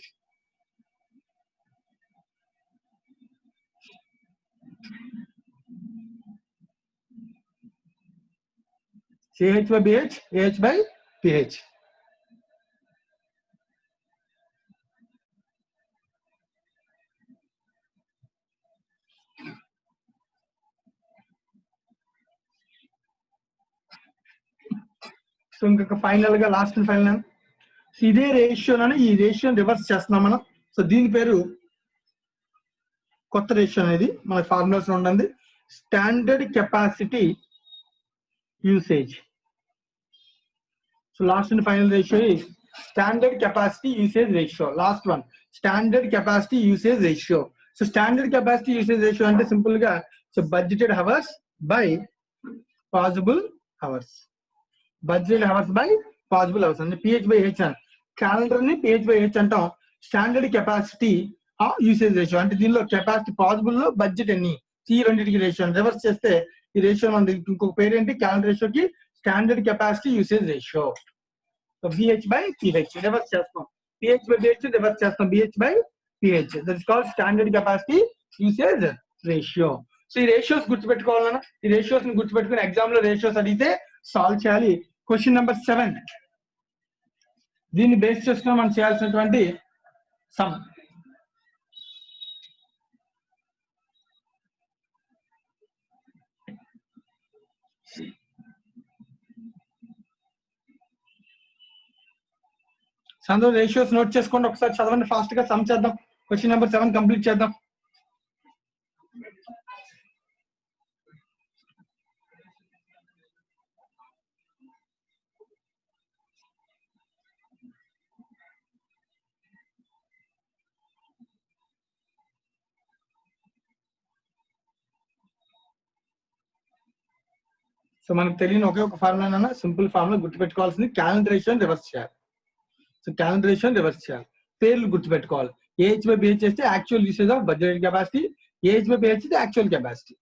[SPEAKER 1] AH by BH, AH by PH. So ఇంకొక ఫైనల్ గా లాస్ట్ ఫైనల్ ఇదే రేషియోనని ఈ రేషియో రివర్స్ చేస్తున్నాం మనం. సో దీని పేరు కొత్త రేషియో అనేది మన ఫార్ములాస్ లో ఉంటుంది standard capacity usage. So last and final ratio is standard capacity usage ratio. Last one, standard capacity usage ratio. So standard capacity usage ratio అంటే సింపుల్ గా so budgeted hours by possible hours. Budgeted hours by possible hours అంటే PH by H అని. Calendar ని PH by H అంటాం. Standard capacity usage ratio అంటే దీనిలో capacity possible లో budget ఎన్ని ఈ రెండింటికి రేషియో రివర్స్ చేస్తే ఈ రేషియో మన ఇంకొక పేరు ఏంటి క్యాలెండర్ రేషియోకి standard capacity usage ratio. So BH by PH reverse చేస్తాం, PH by BH రివర్స్ చేస్తాం, BH by PH that is called standard capacity usage ratio. So ఈ రేషియోస్ గుర్తుపెట్టుకోవాలన్నా ఈ రేషియోస్ ని గుర్తుపెట్టుకుని ఎగ్జామ్ లో రేషియోస్ అడిగితే సాల్వ్ చేయాలి. క్వశ్చన్ నెంబర్ 7 దీన్ని బేస్ చేసుకుని మనం చేయాల్సినటువంటి సమ్. అందరూ రేషియోస్ నోట్ చేసుకోండి, ఒకసారి చదవండి ఫాస్ట్ గా సమ్ చేద్దాం. క్వశ్చన్ నెంబర్ 7 కంప్లీట్ చేద్దాం. సో మనకు తెలియని ఒకే ఒక ఫార్ములా సింపుల్ ఫార్ములా గుర్తుపెట్టుకోవాల్సింది క్యాలెండర్ రేషియో రివర్స్ చేయాలి. సో క్యాలెండర్ రేషియో రివర్స్ చేయాలి. పేర్లు గుర్తుపెట్టుకోవాలి. ఏహెచ్ బై బిహెచ్ చేస్తే actual usage of budget capacity, AH by BH actual capacity.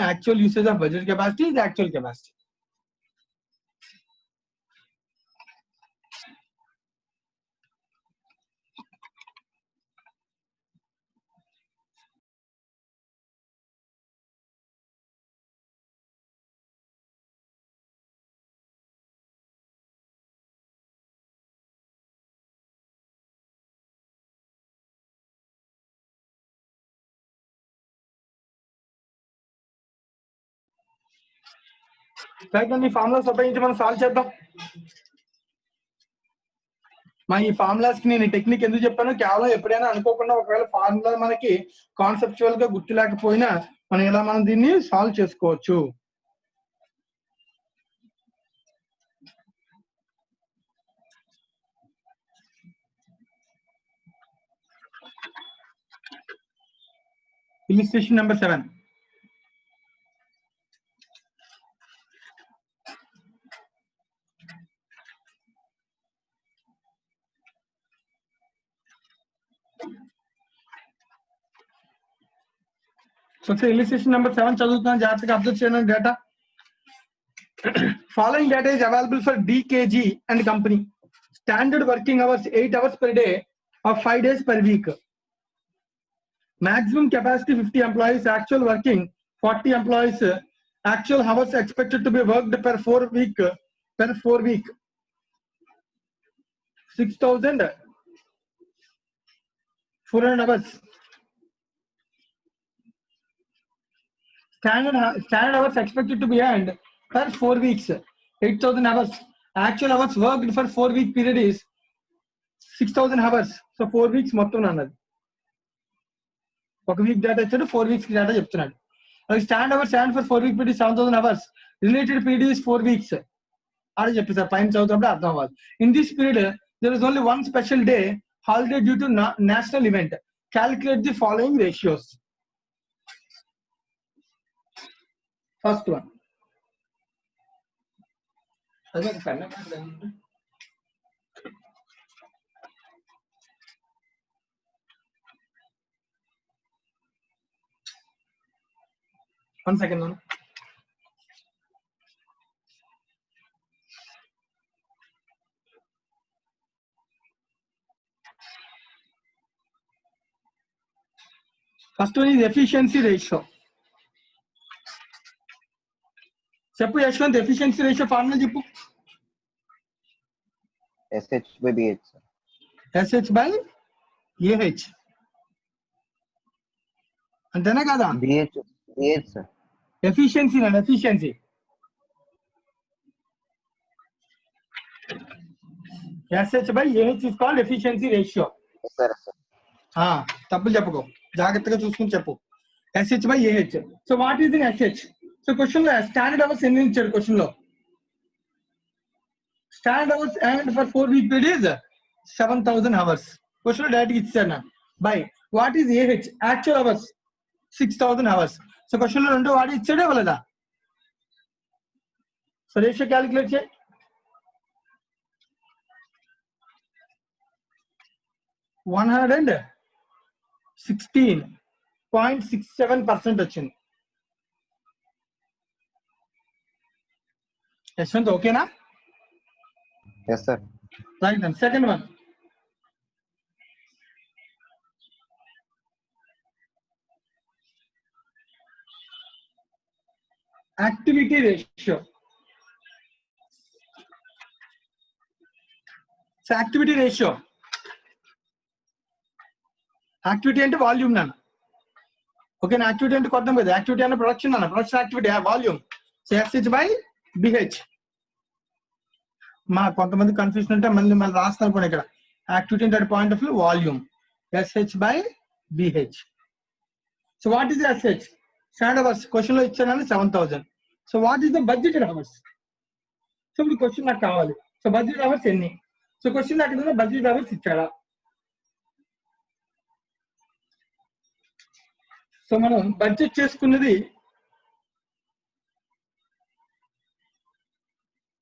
[SPEAKER 1] Actual usage of budget capacity is actual capacity. Right ఈ formulas ఉపయోగించి మనం solve చేద్దాం. మా ఈ ఫార్ములాస్ కి నేను టెక్నిక్ ఎందుకు చెప్పాను, కేవలం ఎప్పుడైనా అనుకోకుండా ఒకవేళ ఫార్ములా మనకి కాన్సెప్చువల్ గా గుర్తు లేకపోయినా మనం ఇలా మనం దీన్ని సాల్వ్ చేసుకోవచ్చు. Illustration number 7. So illustration number 7 చదువుతున్నాను, జాగ్రత్తగా అబ్జర్వ్ చేయండి data. Following data is available for DKG and company. Standard working hours 8 hours per day or 5 days per week. Maximum capacity 50 employees, actual working 40 employees, actual hours expected to be worked per 4 week 6,400 hours. Standard hours expected to be earned per 4 weeks 8,000 hours. Actual hours worked for 4 week period is 6,000 hours. So 4 weeks మొత్తం అన్నది. ఒక week data ఇచ్చాడు, 4 weeks data చెప్తున్నాడు. Stand hours and for 4 week period 7,000 hours. Related period is 4 weeks. అదే చెప్పేసారు, పైన చదువుతున్నప్పుడు అర్థం అవ్వాలి. In this period there is only one special day holiday due to national event. Calculate the following ratios. First one. One second. First one is efficiency ratio. చెప్పు Yashwant, efficiency ratio formula చెప్పు.
[SPEAKER 7] SH/BH.
[SPEAKER 1] SH/AH అంతేనా కదా?
[SPEAKER 7] BH sir.
[SPEAKER 1] Efficiency efficiency SH/AH is called efficiency ratio.
[SPEAKER 7] Yes sir.
[SPEAKER 1] తప్పులు చెప్పుకో, జాగ్రత్తగా చూసుకుని చెప్పు. SH/AH. So what is in SH? So question లో స్టాండర్డ్ అవర్స్ ఎన్ని ఇచ్చాడు? క్వశ్చన్ లో standard hours and for 4 week period is 7,000 hours. Question లో డైరెక్ట్ ఇచ్చాను. By what is AH? Actual hours 6,000 hours. So question లో రెండు వాడి ఇచ్చాడే ఇవ్వలేదా? సో రేషియో క్యాలిక్యులేట్ చేయి. 116.67% వచ్చింది. యశ్వంత్ ఓకేనా?
[SPEAKER 7] Yes sir.
[SPEAKER 1] Right and second one. Activity ratio. Activity ratio, activity అంటే వాల్యూమ్ నాన్న. ఓకేనా? యాక్టివిటీ అంటే కొద్దాం కదా, యాక్టివిటీ అంటే ప్రొడక్షన్ అన్న, production activity volume. So SH/BH. మా కొంతమంది కన్ఫ్యూజన్ అంటే మళ్ళీ రాస్తాను కూడా ఇక్కడ. యాక్టివిటీ అంటే point of view volume. SH/BH. So what is SH? Standard hours question లో ఇచ్చానని 7,000. So what is the budgeted hours? So ఇప్పుడు క్వశ్చన్ నాకు కావాలి. సో బడ్జెట్ అవర్స్ ఎన్ని? సో క్వశ్చన్ అక్కడ బడ్జెట్ అవర్స్ ఇచ్చాడా? సో మనం బడ్జెట్ చేసుకున్నది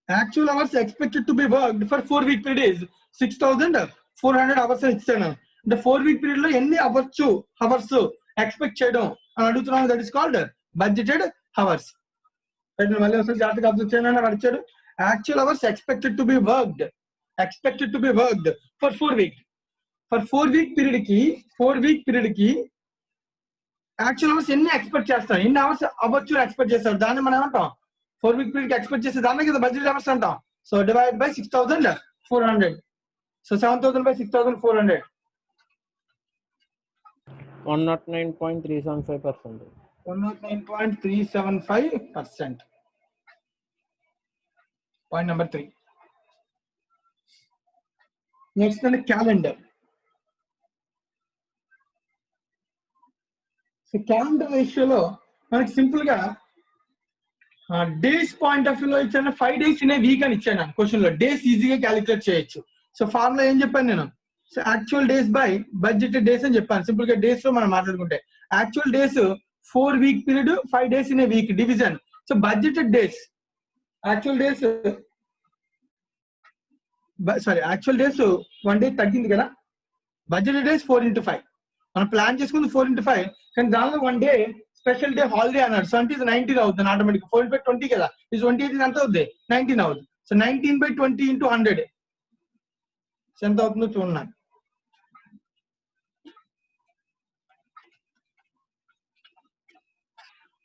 [SPEAKER 1] actual hours expected to be worked for 4 week period is 6,400 hours అని ఇచ్చాను. అంటే 4 week period లో ఎన్ని అవర్స్ ఎక్స్పెక్ట్ చేయడం అని అడుగుతున్నాను. That is called budgeted hours. మళ్ళీ ఒకసారి జాగ్రత్తగా అబ్జర్వ్ చేయాలని అడిచాడు. Actual hours expected to be worked for 4 week. For 4 week period కి యాక్చువల్ అవర్స్ ఎన్ని ఎక్స్పెక్ట్ చేస్తాం, ఎన్ని అవర్స్ అవ్వచ్చు ఎక్స్పెక్ట్ చేస్తారు, దాన్ని మనం ఏమంటాం? 4 week period కి ఎక్స్పెక్ట్ చేసే దాన్ని కదా బడ్జెట్ అవర్స్ అంటాం. So divide by 6,400. So 7,000/6,400.
[SPEAKER 4] 109.375%.
[SPEAKER 1] 109.375%. Point number 3. Next అంటే క్యాలెండర్. సో క్యాలెండర్ రేషియోలో మనకి సింపుల్ గా డేస్ పాయింట్ ఆఫ్ వ్యూలో ఇచ్చాను 5 days ఇన్ ఏ వీక్ అని ఇచ్చాను క్వశ్చన్ లో. డేస్ ఈజీగా క్యాలిక్యులేట్ చేయొచ్చు. సో ఫార్ములా ఏం చెప్పాను నేను? So actual days by budgeted days అని చెప్పాను. సింపుల్ గా డేస్ లో మనం మాట్లాడుకుంటే actual days 4 week period, 5 days in a week division. So budgeted days actual days actual days 1 day తగ్గింది కదా. Budgeted days 4 into 5. మనం ప్లాన్ చేసుకుంది 4 into 5, కానీ దానిలో 1 day స్పెషల్ డే హాలిడే అన్నాడు. సో అంటే ఇది 19 అవుతుంది ఆటోమేటిక్. 4 into 20 కదా, ఇది 28 ఎంత అవుతుంది? 19 అవుతుంది. సో 19/20 into 100 ఎంత అవుతుందో చూడండి.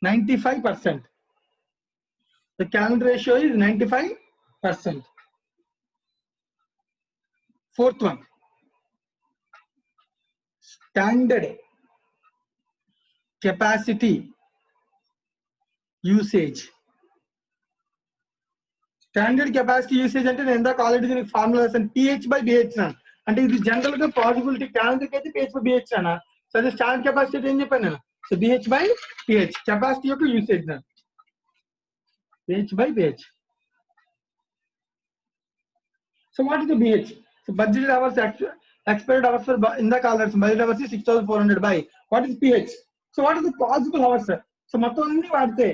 [SPEAKER 1] 95%. The calendar ratio is 95%. Fourth one, standard capacity usage. Standard capacity usage అంటే నేను ఇందాక ఆల్రెడీ దీనికి ఫార్ములా వేసాను, PH/BH అంటే ఇది జనరల్ గా పాసిబిలిటీ. క్యాలెండర్ అయితే PH/BH అన్నా. సో అదే స్టాండర్డ్ కెపాసిటీ ఏం చెప్పాను నేను? సో BH/PH కెపాసిటీ యొక్క usage. BH/BH. So what is the BH? So budgeted hours, expired hours ఇందాక already budget hours 6400 by what is PH? So what is the possible hours? So మొత్తం అన్ని వాడితే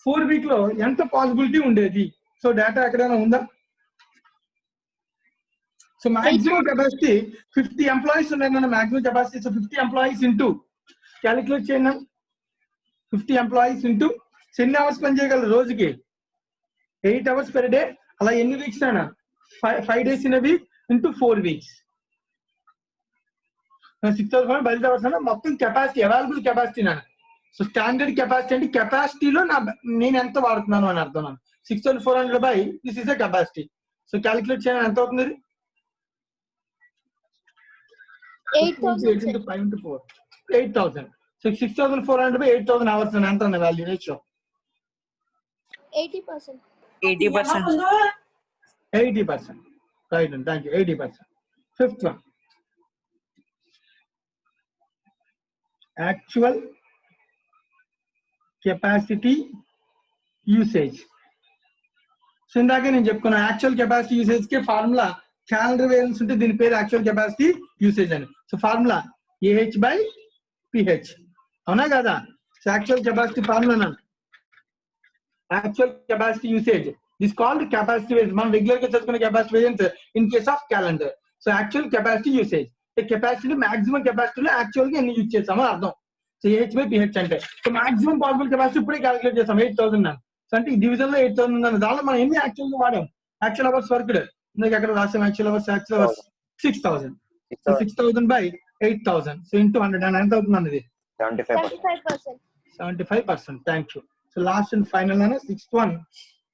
[SPEAKER 1] 4 week లో ఎంత పాసిబిలిటీ ఉండేది? So data ఎక్కడైనా ఉందా? సో మాక్సిమం కెపాసిటీ 50 employees ఉన్నాయి. Maximum capacity. So 50 employees into calculate చేయండి. 50 employees ఇంటూ ఎన్ని అవర్స్ పని చేయగలరు రోజుకి? 8 hours per day. అలా ఎన్ని వీక్స్ అయినా 5 days in week into 4 weeks. 6,000 budget hours అన్నా. మొత్తం కెపాసిటీ అవైలబుల్ కెపాసిటీ నా. సో స్టాండర్డ్ కెపాసిటీ అంటే కెపాసిటీలో నేను ఎంత వాడుతున్నాను అని అర్థం. 6400 by this is the capacity. So calculate చేయాలని ఎంత అవుతుంది?
[SPEAKER 3] 8,000.
[SPEAKER 1] 5 into 4 8,000. సో 6400 బై 8,000 అవర్స్ అని ఎంత వాల్యూ రేషియో?
[SPEAKER 3] 80%.
[SPEAKER 8] 80%.
[SPEAKER 1] 80%. రైట్ అండి, thank you. 80%. Fifth one, actual capacity usage. So ఇందాకే నేను చెప్పుకున్నా యాక్చువల్ కెపాసిటీ యూసేజ్ కి ఫార్ములా క్యాలెండర్ వేరియన్స్ ఉంటే దీని పేరు యాక్చువల్ కెపాసిటీ యూసేజ్ అని. సో ఫార్ములా AH/PH అవునా కదా? So actual capacity formula actual capacity usage this called capacity variance. మనం రెగ్యులర్ గా చదువుకునే capacity variance in case of calendar. So actual capacity usage capacity maximum కెపాసిటీలో actual గా ఎన్ని use చేస్తామో అర్థం. సో AH/PH అంటే సో మాక్సిమం పాసిబుల్ కెపాసిటీ ఇప్పుడే calculate చేస్తాం 8,000. సో అంటే ఈ డివిజన్ లో 8,000 ఉందని దానిలో మనం ఎన్ని యాక్చువల్ గా వాడాం? యాక్చువల్ అవర్స్ వర్క్డ్ ఇందాక ఎక్కడ రాసాం? Actual hours 6,000. So 6,000 by 8,000 so into 100 అని ఎంత అవుతుంది అన్నది?
[SPEAKER 3] 75%.
[SPEAKER 1] 75%. Thank you. So last and final అనే 6th one,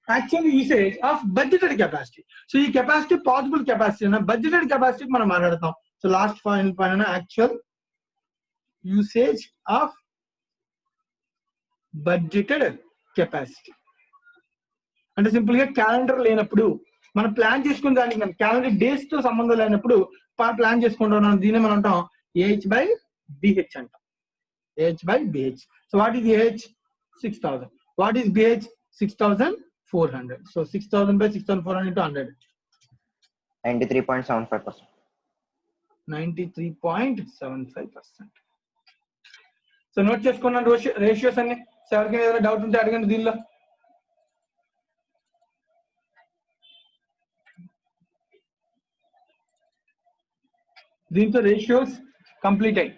[SPEAKER 1] actual usage of budgeted capacity. So ఈ కెపాసిటీ పాసిబుల్ కెపాసిటీ అన్న బడ్జెటెడ్ కెపాసిటీ మనం మాట్లాడతాం. So last final actual usage of budgeted capacity అంటే సింపుల్ గా క్యాలెండర్ లేనప్పుడు మనం ప్లాన్ చేసుకున్న దానికి క్యాలెండర్ డేస్ తో సంబంధం లేనప్పుడు ప్లాన్ చేసుకుంటాం. దీన్ని మనం అంటాం AH/BH అంటాం. AH/BH. So what is AH? 6,000. What is BH? 6,400. So 6,000 by 6,400 into 100
[SPEAKER 7] 93.75%.
[SPEAKER 1] 93.75%. So note చేసుకున్నాను రేషియోస్ అన్ని. ఎవరికైనా ఏదైనా డౌట్ ఉంటే అడగండి దీనిలో. దీంతో రేషియోస్ కంప్లీట్ అయ్యి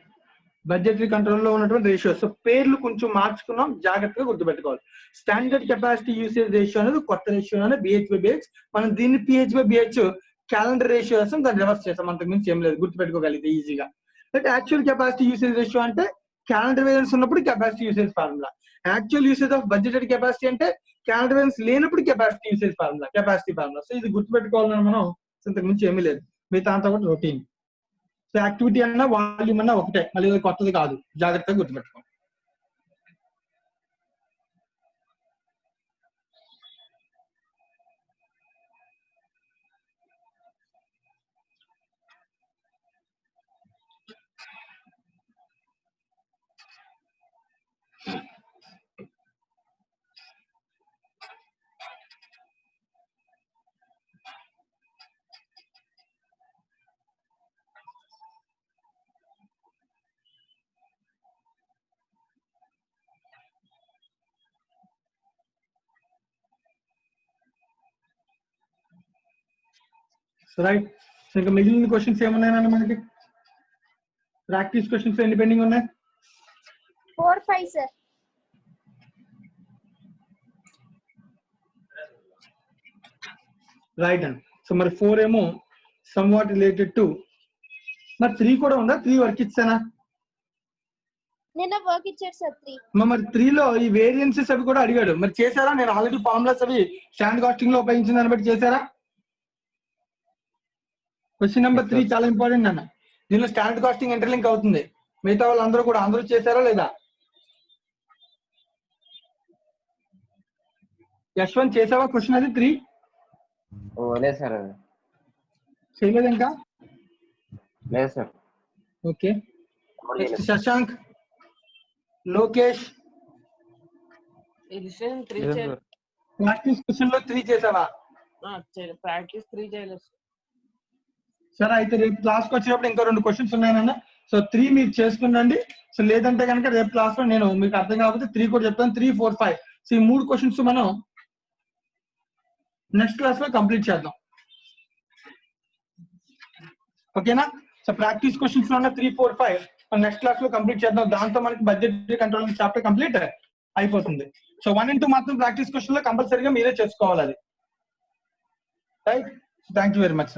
[SPEAKER 1] బడ్జెటరీ కంట్రోల్లో ఉన్నటువంటి రేషియోస్. సో పేర్లు కొంచెం మార్చుకున్నాం, జాగ్రత్తగా గుర్తుపెట్టుకోవాలి. స్టాండర్డ్ కెపాసిటీ యూసేజ్ రేషియో అనేది కొత్త రేషియో అనేది BH/BH. మనం దీన్ని PH/BH క్యాలెండర్ రేషియో వేస్తాం, దాన్ని రివర్స్ చేస్తాం. అంతకు మించి ఏం లేదు, గుర్తుపెట్టుకోగలిగితే ఈజీగా. అయితే యాక్చువల్ కెపాసిటీ యూసేజ్ రేషియో అంటే క్యాలెండర్ వేరియన్స్ ఉన్నప్పుడు capacity usage formula. Actual usage of budgeted capacity అంటే క్యాలెండర్ వేరియన్స్ లేనప్పుడు capacity usage formula, capacity formula. So ఇది గుర్తుపెట్టుకోవాలని మనం ఇంతకు మించి ఏమీ లేదు, మిగతా అంతా కూడా రొటీన్. సో యాక్టివిటీ అన్నా వాల్యూమ్ అన్నా ఒకటే, మళ్ళీ కొత్తది కాదు, జాగ్రత్తగా గుర్తుపెట్టుకోండి. రైట్. ఇంకా మిగిలిన క్వశ్చన్స్ ఏమున్నాయన్నా మనకి? ప్రాక్టీస్ క్వశ్చన్స్ ఎన్ని పెండింగ్ ఉన్నాయి?
[SPEAKER 3] 4, 5 సార్.
[SPEAKER 1] రైట్ అండి. సో మరి 4 ఏమో సమ్ వాట్ రిలేటెడ్ టు, మరి 3 కూడా ఉందా? 3 వర్క్ ఇచ్చానా?
[SPEAKER 3] నిన్న వర్క్ ఇచ్చాడు సార్ 3.
[SPEAKER 1] మరి 3 లో ఈ వేరియన్సెస్ అవి కూడా అడిగాడు, మరి చేశారా? నేను ఆల్రెడీ ఫార్ములాస్ అవి స్టాండ్ కాస్టింగ్ లో ఉపయోగించిన దాన్ని బట్టి చేశారా? క్వశ్చన్ నెంబర్ 3 చాలా ఇంపార్టెంట్ అన్న. దీనిలో స్టాండర్డ్ కాస్టింగ్ ఇంటర్లింక్ అవుతుంది. మిగతా వాళ్ళందరూ కూడా అందరూ చేశారా లేదా? యశ్వంత్ చేసావా క్వశ్చన్ అది 3?
[SPEAKER 7] లేదు సార్.
[SPEAKER 1] చేయలేదు ఇంకా?
[SPEAKER 7] లేదు sir.
[SPEAKER 1] Okay. Next Shashank, Lokesh,
[SPEAKER 4] ఇది 3 చేయాలి.
[SPEAKER 1] ప్రాక్టీస్ క్వశ్చన్ లో 3 చేసావా?
[SPEAKER 4] ప్రాక్టీస్ 3 చేయలేదు.
[SPEAKER 1] సరే అయితే రేపు క్లాస్కి వచ్చినప్పుడు ఇంకా 2 క్వశ్చన్స్ ఉన్నాయన్న. సో 3 మీరు చేసుకునండి. సో లేదంటే కనుక రేపు క్లాస్ లో నేను మీకు అర్థం కాకపోతే 3 కూడా చెప్తాను. 3, 4, 5. సో ఈ 3 క్వశ్చన్స్ మనం నెక్స్ట్ క్లాస్ లో కంప్లీట్ చేద్దాం. ఓకేనా? సో ప్రాక్టీస్ క్వశ్చన్స్ లో ఉన్న 3, 4, 5 నెక్స్ట్ క్లాస్ లో కంప్లీట్ చేద్దాం. దాంతో మనకి బడ్జెట్ కంట్రోల్ చాప్టర్ కంప్లీట్ అయిపోతుంది. సో 1 and 2 మాత్రం ప్రాక్టీస్ క్వశ్చన్ లో కంపల్సరీగా మీరే చేసుకోవాలి అది. Right. Thank you very much.